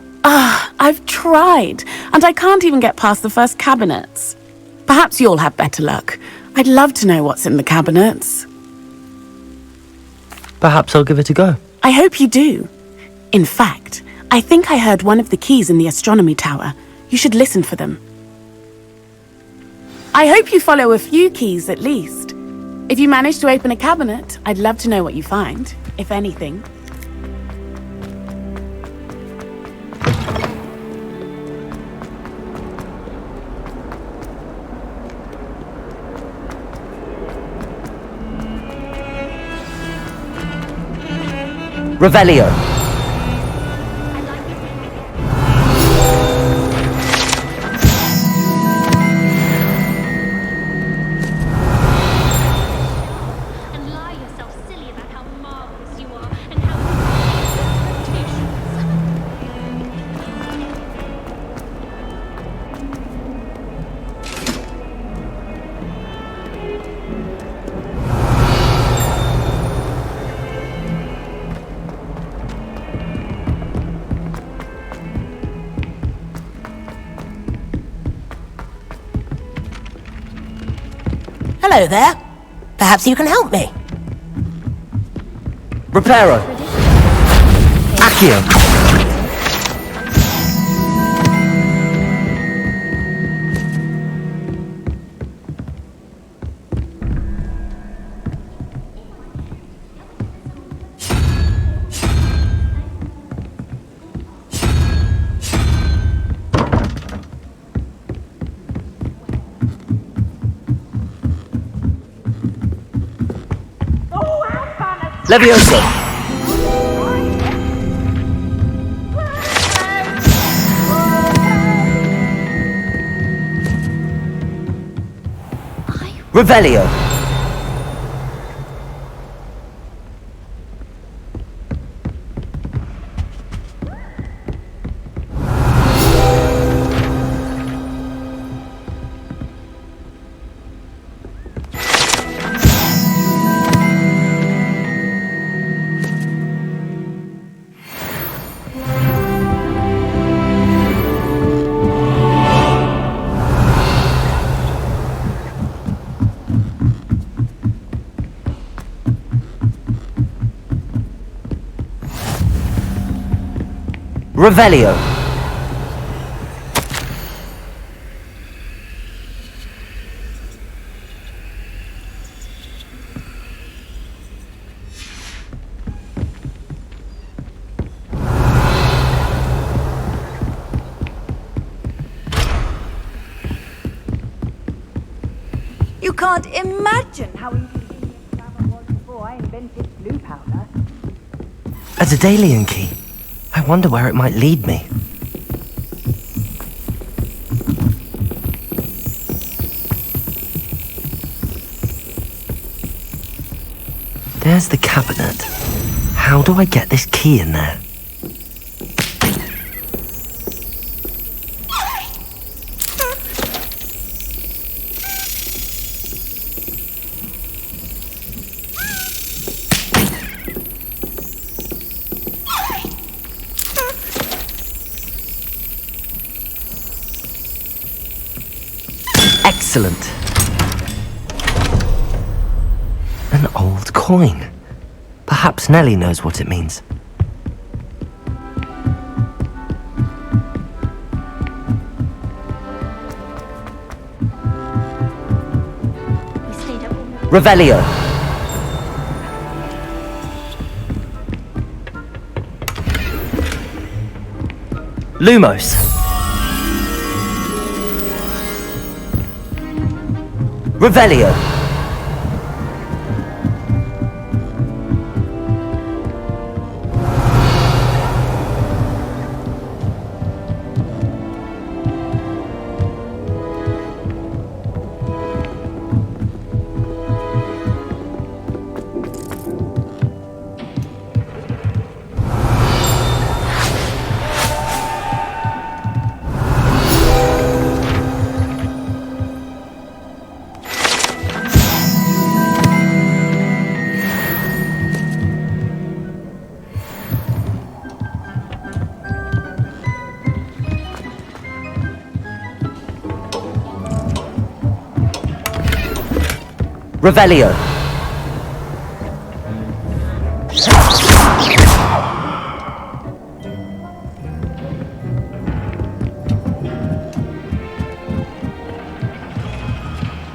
S3: I've tried, and I can't even get past the first cabinets. Perhaps you'll have better luck. I'd love to know what's in the cabinets.
S2: Perhaps I'll give it a go.
S3: I hope you do. In fact, I think I heard one of the keys in the astronomy tower. You should listen for them. I hope you follow a few keys at least. If you manage to open a cabinet, I'd love to know what you find, if anything.
S2: Revelio.
S4: Hello there. Perhaps you can help me.
S2: Reparo. Accio. Levioso. Revelio. Revelio.
S21: You can't imagine how inconvenient grammar was before I invented blue powder.
S2: A Daedalian key. I wonder where it might lead me. There's the cabinet. How do I get this key in there? Excellent. An old coin. Perhaps Nellie knows what it means. Revelio. Lumos. Revelio. Revelio.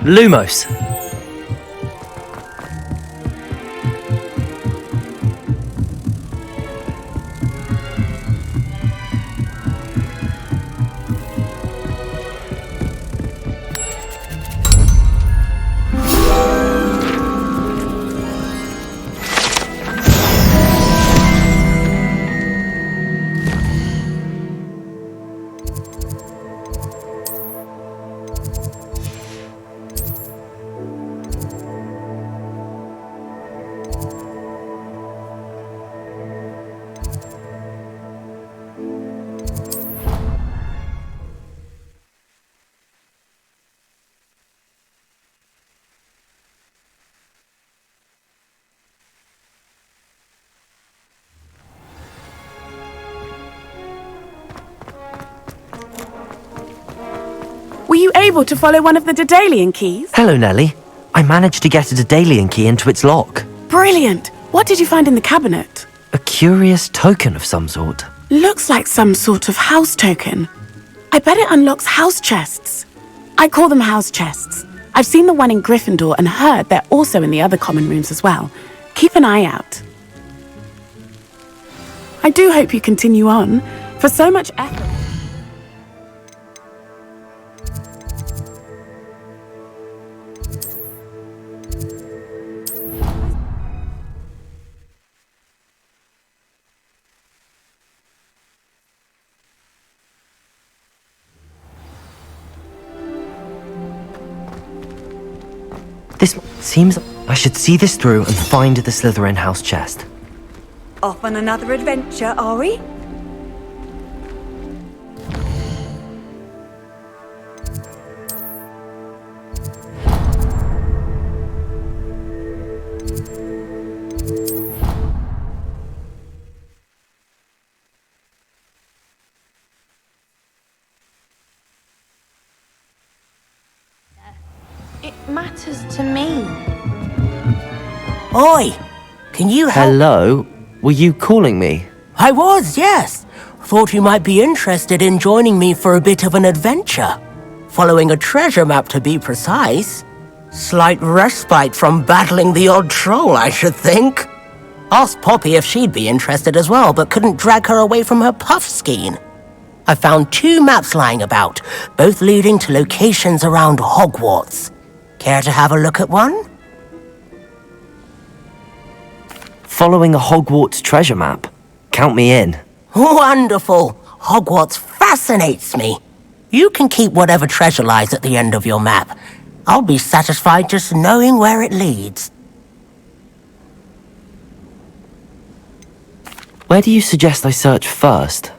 S2: Lumos.
S3: Were you able to follow one of the Daedalian keys?
S2: Hello, Nellie. I managed to get a Daedalian key into its lock.
S3: Brilliant! What did you find in the cabinet?
S2: A curious token of some sort.
S3: Looks like some sort of house token. I bet it unlocks house chests. I call them house chests. I've seen the one in Gryffindor and heard they're also in the other common rooms as well. Keep an eye out. I do hope you continue on. For so much effort.
S2: This seems I should see this through and find the Slytherin house chest.
S21: Off on another adventure, are we?
S4: It matters to me. Oi! Can you help?
S2: Hello? Were you calling me?
S4: I was, yes. Thought you might be interested in joining me for a bit of an adventure. Following a treasure map, to be precise. Slight respite from battling the odd troll, I should think. Asked Poppy if she'd be interested as well, but couldn't drag her away from her puff skein. I found 2 maps lying about, both leading to locations around Hogwarts. Care to have a look at one?
S2: Following a Hogwarts treasure map? Count me in.
S4: Wonderful! Hogwarts fascinates me. You can keep whatever treasure lies at the end of your map. I'll be satisfied just knowing where it leads.
S2: Where do you suggest I search first?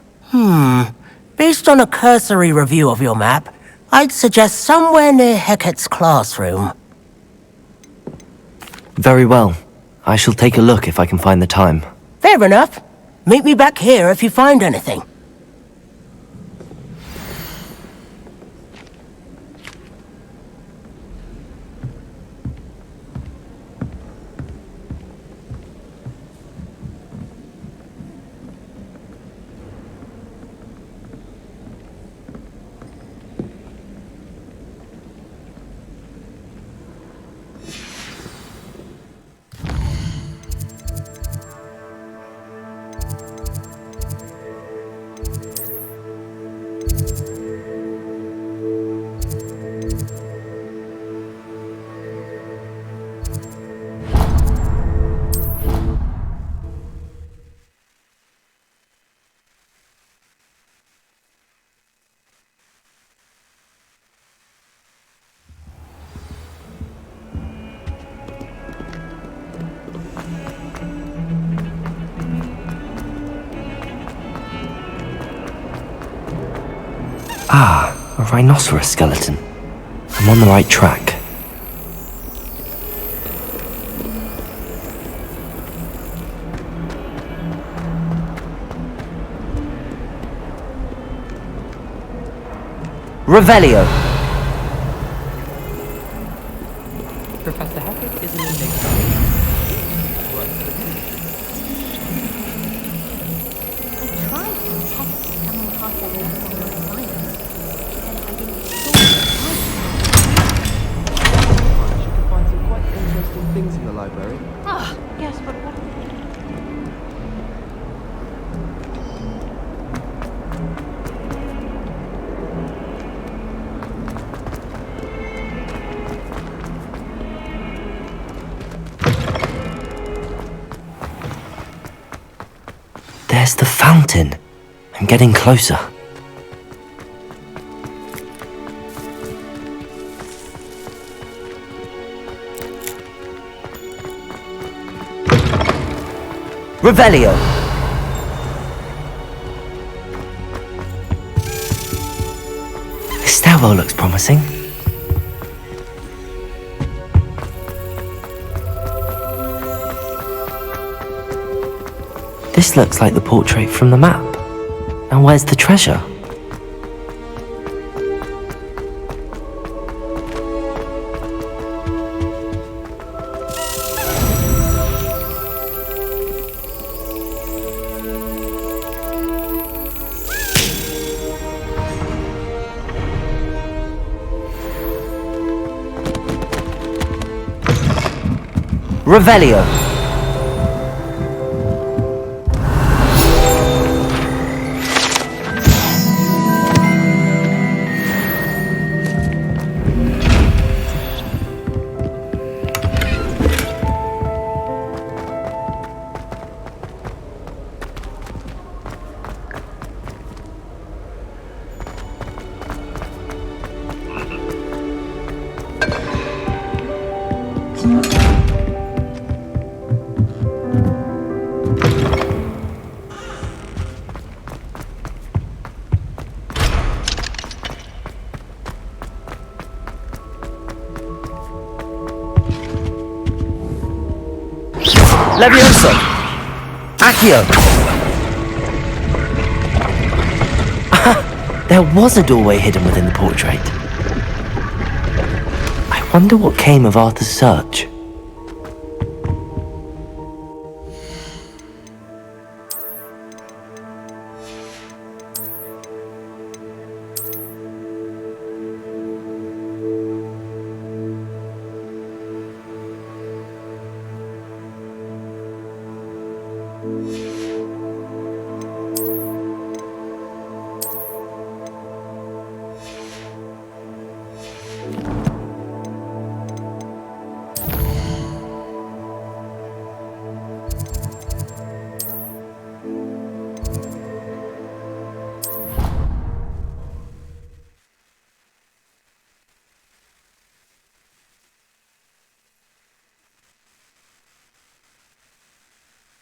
S4: Based on a cursory review of your map, I'd suggest somewhere near Hecate's classroom.
S2: Very well. I shall take a look if I can find the time.
S4: Fair enough. Meet me back here if you find anything.
S2: Ah, a rhinoceros skeleton. I'm on the right track. Revelio!
S1: Professor Hackett is an enigma.
S20: I tried to test someone passed their own science. Said if I didn't
S6: You can find some quite interesting things in the library.
S20: Ah, yes, but what?
S2: There's the fountain. I'm getting closer. Revelio! This stairwell looks promising. This looks like the portrait from the map. And where's the treasure? Revelio! Levioso! Accio! There was a doorway hidden within the portrait. I wonder what came of Arthur's search.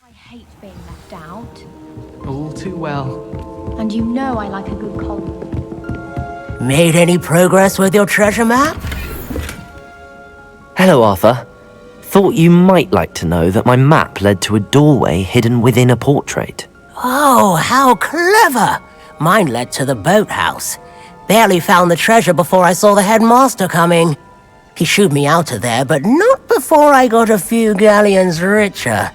S20: I hate being left out.
S1: All too well.
S20: And you know I like a good cold.
S4: Made any progress with your treasure map?
S2: Hello, Arthur. Thought you might like to know that my map led to a doorway hidden within a portrait.
S4: Oh, how clever! Mine led to the boathouse. Barely found the treasure before I saw the headmaster coming. He shooed me out of there, but not before I got a few galleons richer.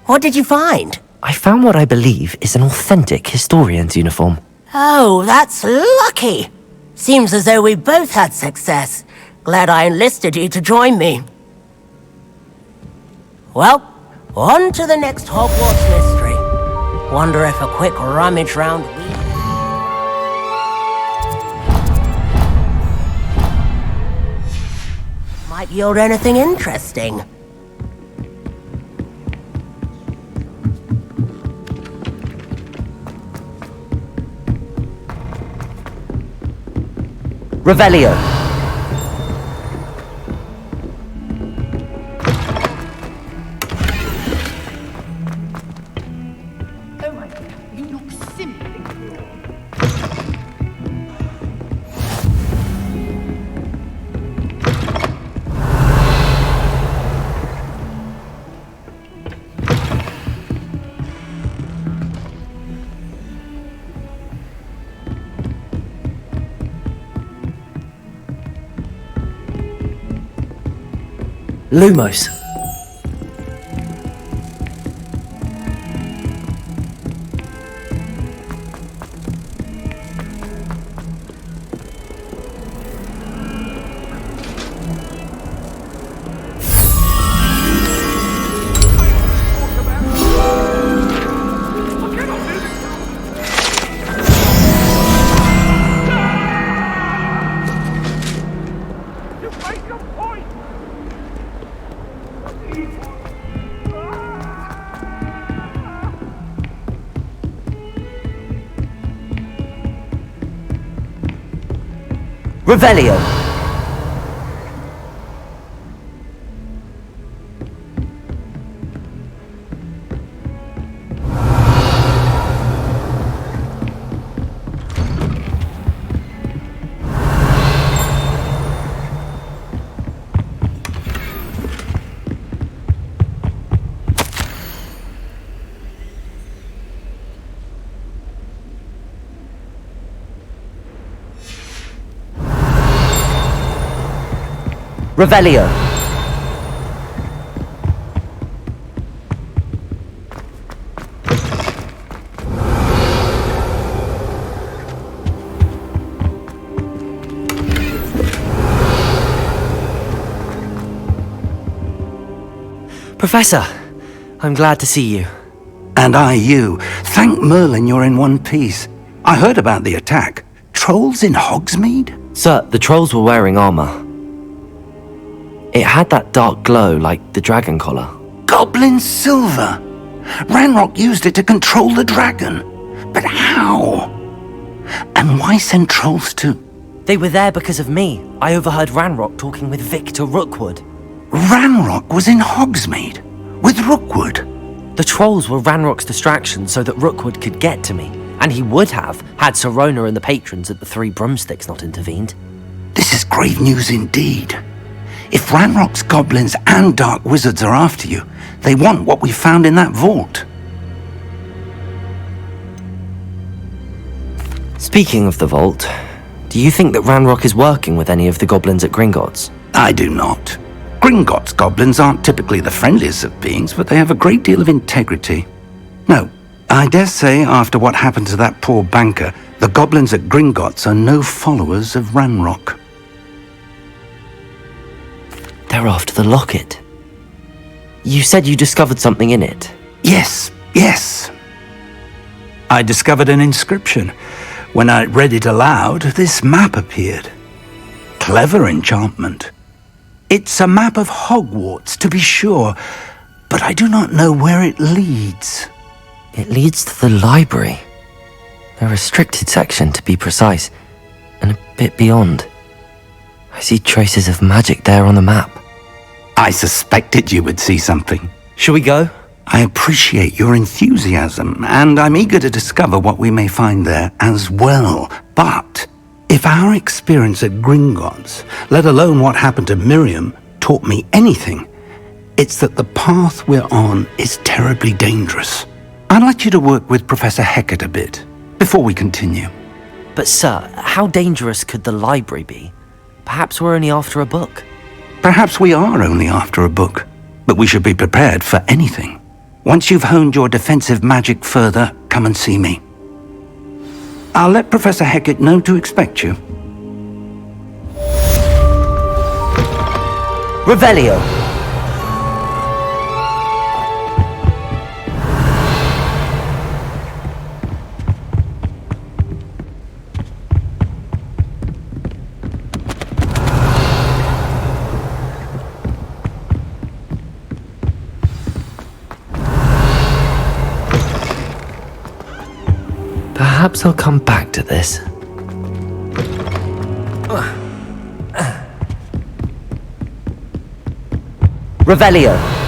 S4: What did you find?
S2: I found what I believe is an authentic historian's uniform.
S4: Oh, that's lucky! Seems as though we both had success. Glad I enlisted you to join me. Well, on to the next Hogwarts mystery. Wonder if a quick rummage round might yield anything interesting.
S2: Revelio!
S21: Oh my dear, you look simply
S2: Lumos. Revelio. Revelio. Professor, I'm glad to see you.
S7: And I you. Thank Merlin you're in one piece. I heard about the attack. Trolls in Hogsmeade?
S2: Sir, the trolls were wearing armor. It had that dark glow like the dragon collar.
S7: Goblin silver! Ranrock used it to control the dragon. But how? And why send trolls to...
S2: They were there because of me. I overheard Ranrock talking with Victor Rookwood.
S7: Ranrock was in Hogsmeade? With Rookwood?
S2: The trolls were Ranrock's distraction so that Rookwood could get to me. And he would have, had Serona and the patrons at the Three Broomsticks not intervened.
S7: This is grave news indeed. If Ranrock's goblins and dark wizards are after you, they want what we found in that vault.
S2: Speaking of the vault, do you think that Ranrock is working with any of the goblins at Gringotts?
S7: I do not. Gringotts goblins aren't typically the friendliest of beings, but they have a great deal of integrity. No, I dare say after what happened to that poor banker, the goblins at Gringotts are no followers of Ranrock.
S2: They're after the locket. You said you discovered something in it.
S7: Yes. I discovered an inscription. When I read it aloud, this map appeared. Clever enchantment. It's a map of Hogwarts, to be sure, but I do not know where it leads.
S2: It leads to the library. A restricted section, to be precise, and a bit beyond. I see traces of magic there on the map.
S7: I suspected you would see something.
S2: Shall we go?
S7: I appreciate your enthusiasm, and I'm eager to discover what we may find there as well. But if our experience at Gringotts, let alone what happened to Miriam, taught me anything, it's that the path we're on is terribly dangerous. I'd like you to work with Professor Hecat a bit, before we continue.
S2: But sir, how dangerous could the library be? Perhaps we're only after a book.
S7: Perhaps we are only after a book, but we should be prepared for anything. Once you've honed your defensive magic further, come and see me. I'll let Professor Hecat know to expect you.
S2: Revelio. Perhaps I'll come back to this. Revelio.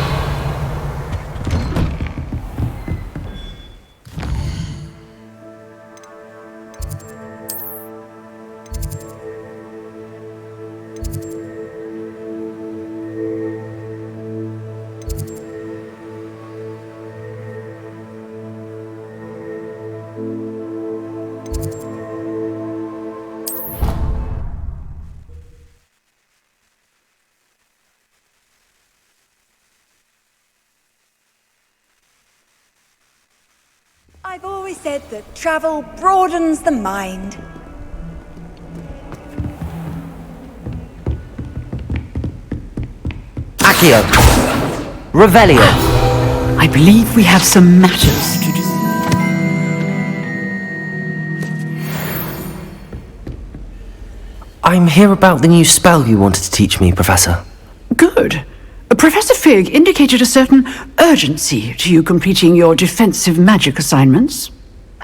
S21: said that travel broadens the mind.
S2: Accio! Revelio!
S9: I believe we have some matters to discuss.
S2: I'm here about the new spell you wanted to teach me, Professor.
S9: Good. Professor Fig indicated a certain urgency to you completing your defensive magic assignments.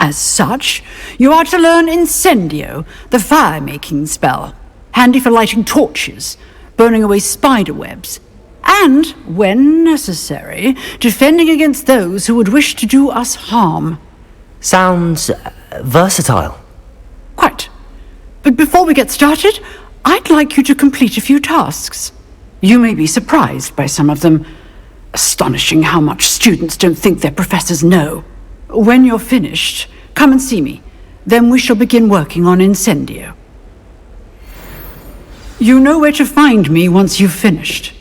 S9: As such, you are to learn Incendio, the fire-making spell, handy for lighting torches, burning away spider webs, and, when necessary, defending against those who would wish to do us harm.
S2: Sounds versatile.
S9: Quite. But before we get started, I'd like you to complete a few tasks. You may be surprised by some of them. Astonishing how much students don't think their professors know. When you're finished, come and see me. Then we shall begin working on Incendio. You know where to find me once you've finished.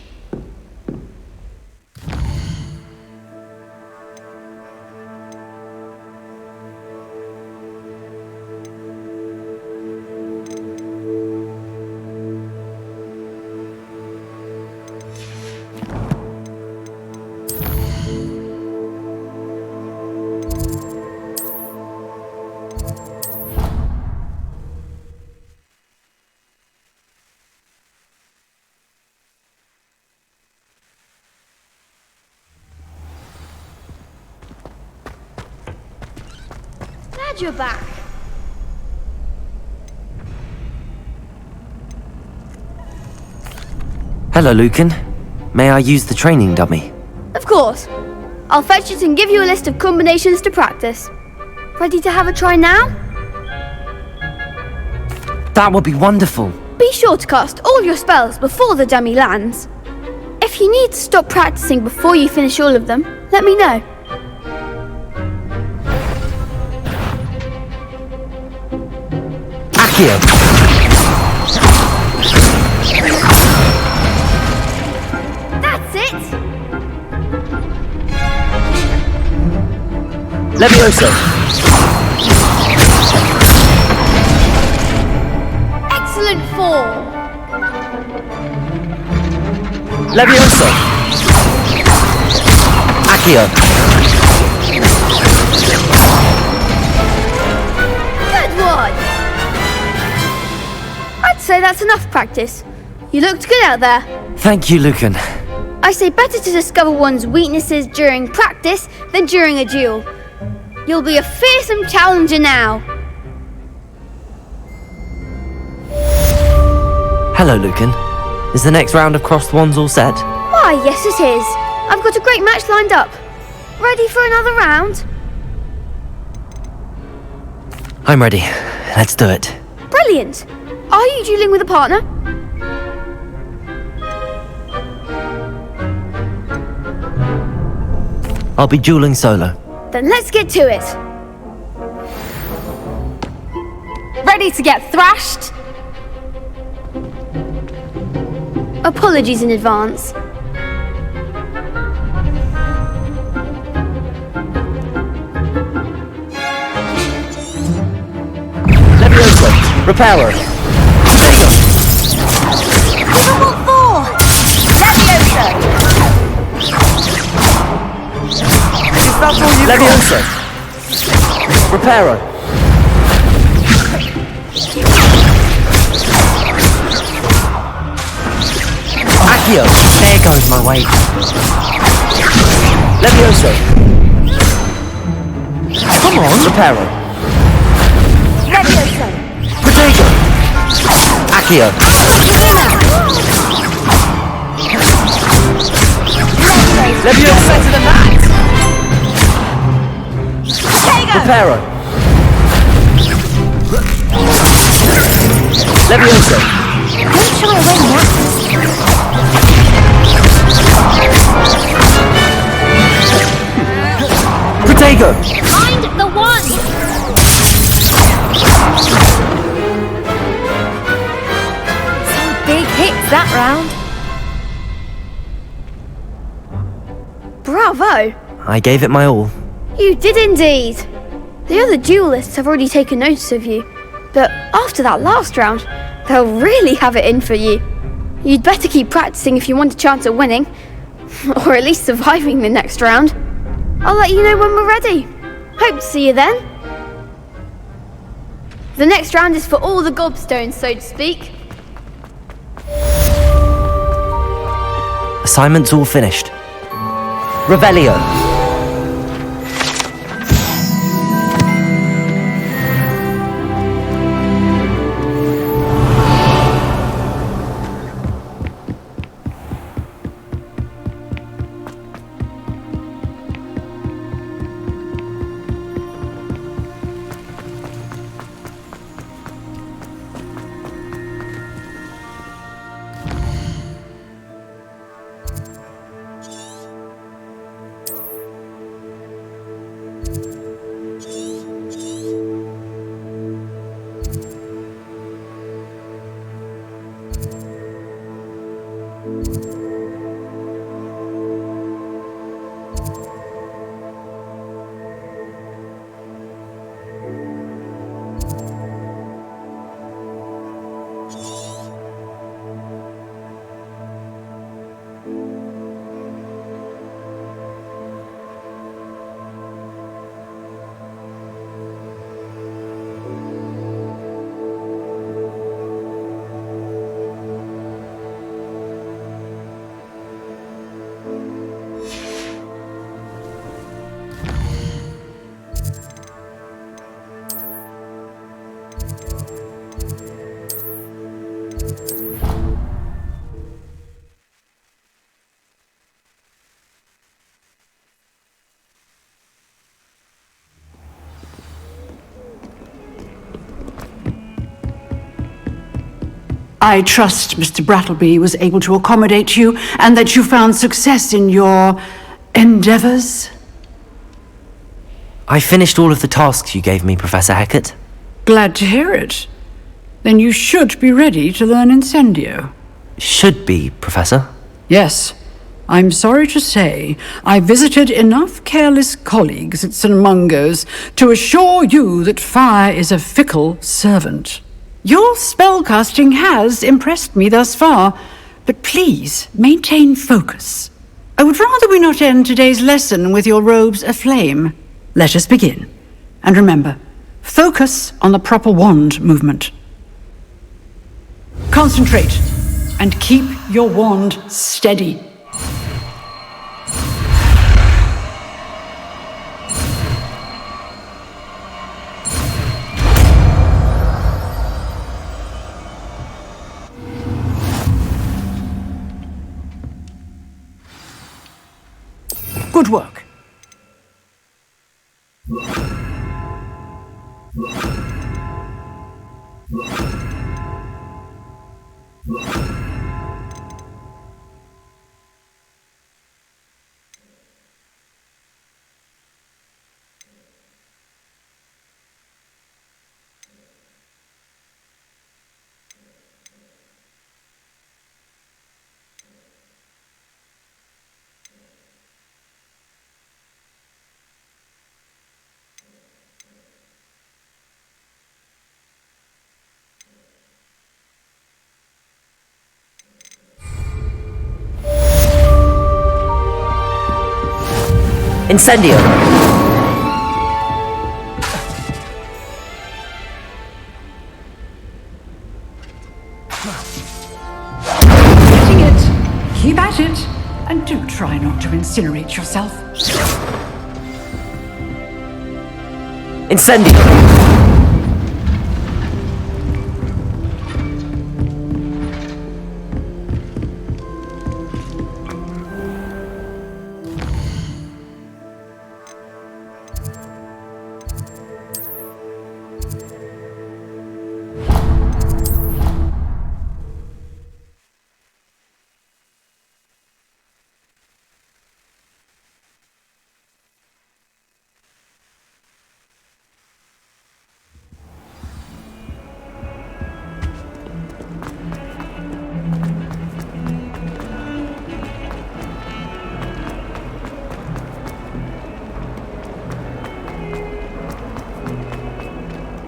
S22: Glad you're back.
S2: Hello, Lucan. May I use the training dummy?
S22: Of course. I'll fetch it and give you a list of combinations to practice. Ready to have a try now?
S2: That would be wonderful.
S22: Be sure to cast all your spells before the dummy lands. If you need to stop practicing before you finish all of them, let me know.
S2: Accio!
S22: That's it!
S2: Levioso!
S22: Excellent form!
S2: Levioso! Accio!
S22: Good one! I'd say that's enough practice. You looked good out there.
S2: Thank you, Lucan.
S22: I say better to discover one's weaknesses during practice than during a duel. You'll be a fearsome challenger now.
S2: Hello, Lucan. Is the next round of crossed wands all set?
S22: Why, yes it is. I've got a great match lined up. Ready for another round?
S2: I'm ready. Let's do it.
S22: Brilliant. Are you dueling with a partner?
S2: I'll be dueling solo.
S22: Then let's get to it.
S14: Ready to get thrashed?
S22: Apologies in advance.
S2: Levioso! Reparo!
S21: Level 4! Levioso!
S2: Is that all you Levioso! Reparo! Accio! There goes my weight. Levioso! Come on! Reparo!
S21: Levioso!
S2: Protego! Accio! Levioso! Better than that! Reparo! Levioso!
S21: Don't shy away now.
S2: Protego!
S22: Mind the one!
S21: Some big hits that round.
S22: Bravo!
S2: I gave it my all.
S22: You did indeed. The other duelists have already taken notice of you, but after that last round, they'll really have it in for you. You'd better keep practicing if you want a chance at winning, or at least surviving the next round. I'll let you know when we're ready. Hope to see you then. The next round is for all the gobstones, so to speak.
S2: Assignment's all finished. Revelio.
S9: I trust Mr. Brattleby was able to accommodate you and that you found success in your endeavors.
S2: I finished all of the tasks you gave me, Professor Hecat.
S9: Glad to hear it. Then you should be ready to learn Incendio.
S2: Should be, Professor.
S9: Yes. I'm sorry to say, I visited enough careless colleagues at St. Mungo's to assure you that fire is a fickle servant. Your spellcasting has impressed me thus far, but please maintain focus. I would rather we not end today's lesson with your robes aflame. Let us begin. And remember, focus on the proper wand movement. Concentrate and keep your wand steady. Good work.
S2: Incendio!
S9: Getting it. Keep at it. And do try not to incinerate yourself.
S2: Incendio!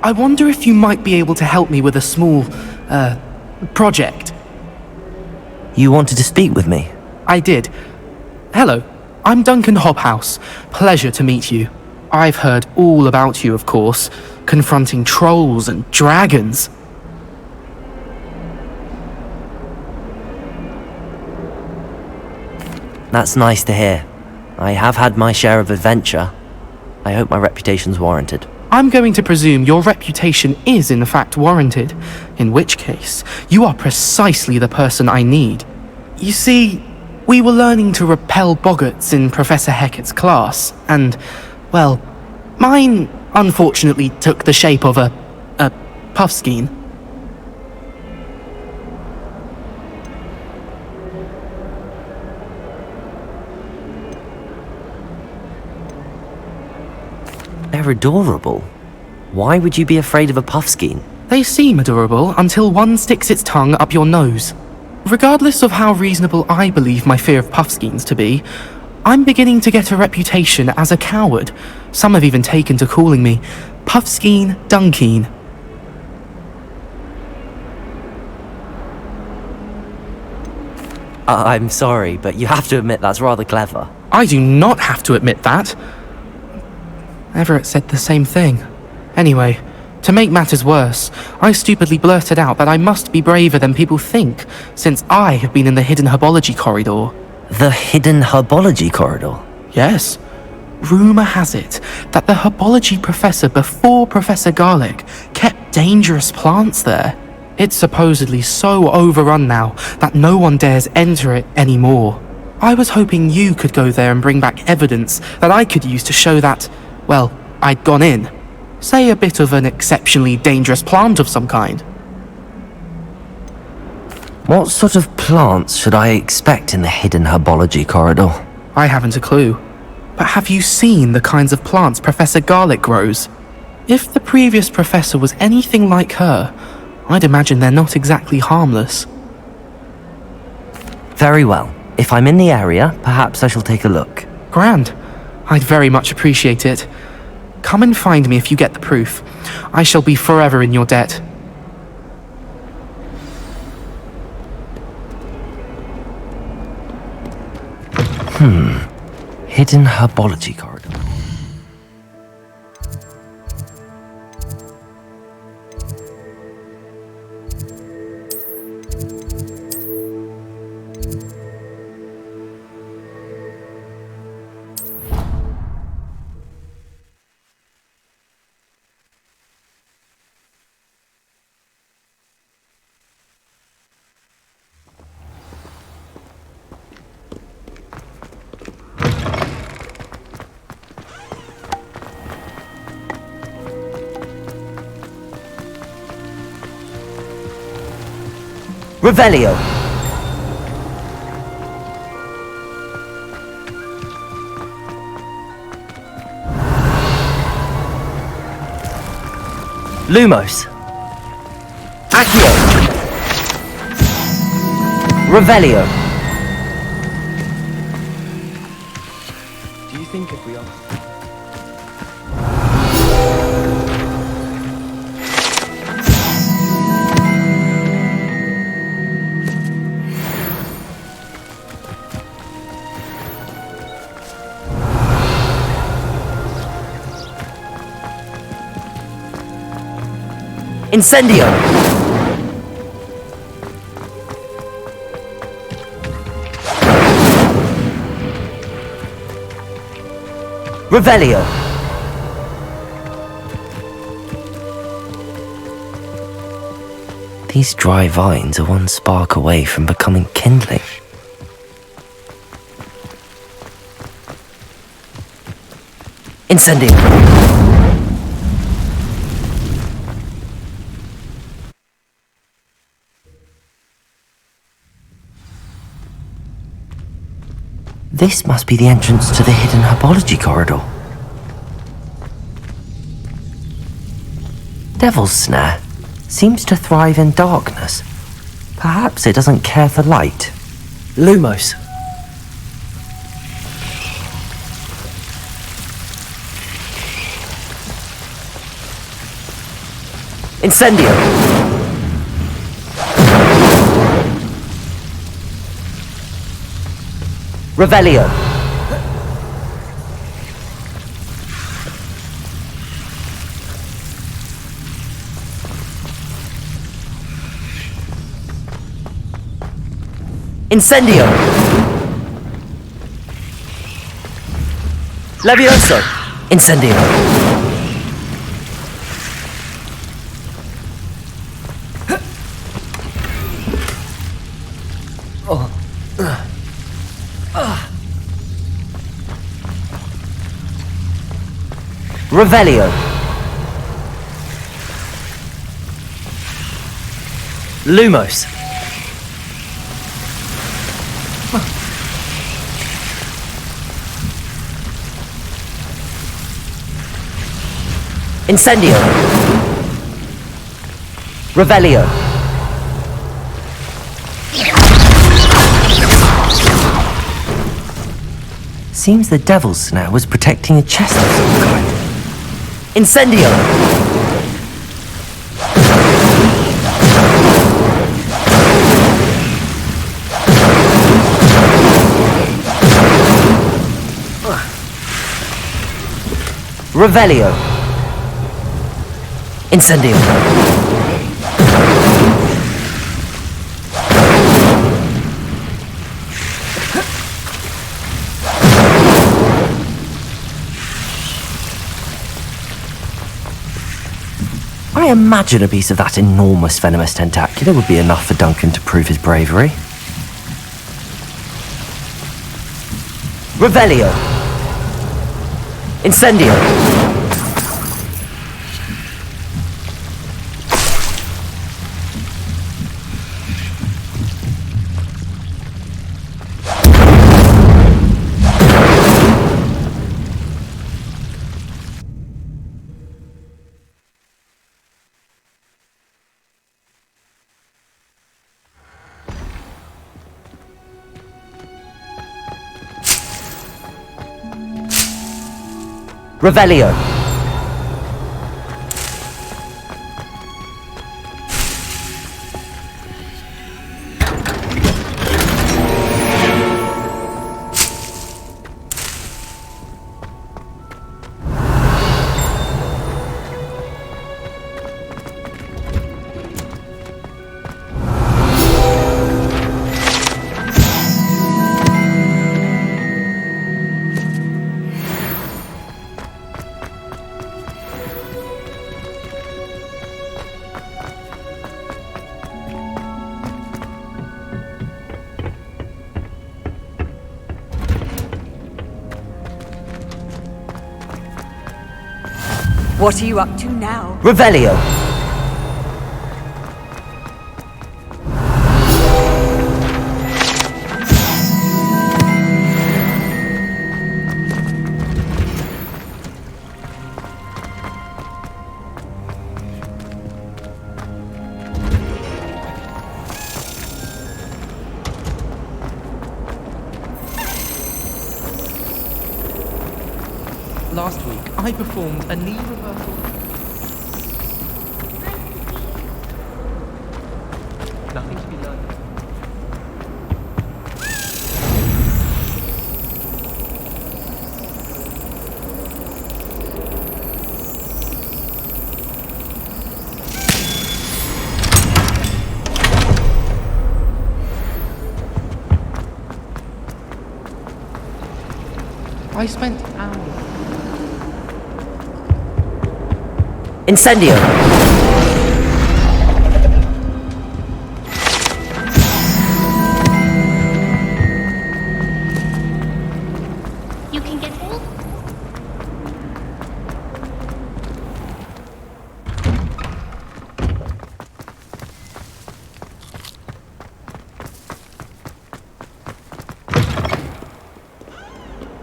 S1: I wonder if you might be able to help me with a small, project.
S2: You wanted to speak with me?
S1: I did. Hello, I'm Duncan Hobhouse. Pleasure to meet you. I've heard all about you, of course, confronting trolls and dragons.
S2: That's nice to hear. I have had my share of adventure. I hope my reputation's warranted.
S1: I'm going to presume your reputation is in fact warranted, in which case, you are precisely the person I need. You see, we were learning to repel boggarts in Professor Hecat's class, and, well, mine unfortunately took the shape of a puffskein.
S2: They're adorable. Why would you be afraid of a puffskein?
S1: They seem adorable until one sticks its tongue up your nose. Regardless of how reasonable I believe my fear of puffskeins to be, I'm beginning to get a reputation as a coward. Some have even taken to calling me Puffskein Dunkeen.
S2: I'm sorry, but you have to admit that's rather clever.
S1: I do not have to admit that. Everett said the same thing. Anyway, to make matters worse, I stupidly blurted out that I must be braver than people think, since I have been in the hidden herbology corridor.
S2: The hidden herbology corridor?
S1: Yes. Rumour has it that the herbology professor before Professor Garlic kept dangerous plants there. It's supposedly so overrun now that no one dares enter it anymore. I was hoping you could go there and bring back evidence that I could use to show that, well, I'd gone in. Say a bit of an exceptionally dangerous plant of some kind.
S2: What sort of plants should I expect in the hidden herbology corridor?
S1: I haven't a clue. But have you seen the kinds of plants Professor Garlic grows? If the previous professor was anything like her, I'd imagine they're not exactly harmless.
S2: Very well. If I'm in the area, perhaps I shall take a look.
S1: Grand. I'd very much appreciate it. Come and find me if you get the proof. I shall be forever in your debt.
S2: Hidden herbology corridor. Revelio. Lumos. Accio. Revelio.
S6: Do you think if we are...
S2: Incendio! Revelio! These dry vines are one spark away from becoming kindling. Incendio! This must be the entrance to the hidden herbology corridor. Devil's Snare seems to thrive in darkness. Perhaps it doesn't care for light. Lumos. Incendio! Revelio! Incendio! Levioso! Incendio! Revelio! Lumos! Incendio! Revelio! Seems the devil's snare was protecting a chest of some kind. Incendio! Revelio! Incendio! I imagine a piece of that enormous venomous tentacular would be enough for Duncan to prove his bravery. Revelio! Incendio! Revelio!
S8: What are you up to now?
S2: Revelio!
S1: Last week, I performed a knee reversal. Nothing to be learned. I spent hours.
S2: Incendio!
S20: You can get all.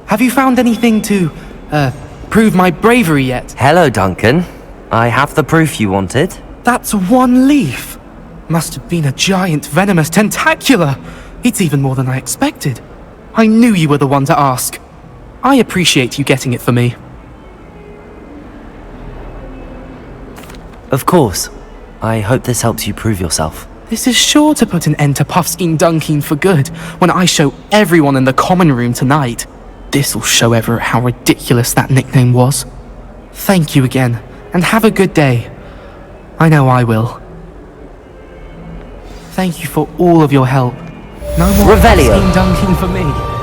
S1: Have you found anything to, prove my bravery yet?
S2: Hello, Duncan. I have the proof you wanted.
S1: That's one leaf. Must have been a giant venomous tentacula. It's even more than I expected. I knew you were the one to ask. I appreciate you getting it for me.
S2: Of course. I hope this helps you prove yourself.
S1: This is sure to put an end to Puffskein Dunkeen for good when I show everyone in the common room tonight. This'll show Everett how ridiculous that nickname was. Thank you again, and have a good day. I know I will. Thank you for all of your help. No more
S2: Revelio.
S1: Puffskein Dunkeen for me.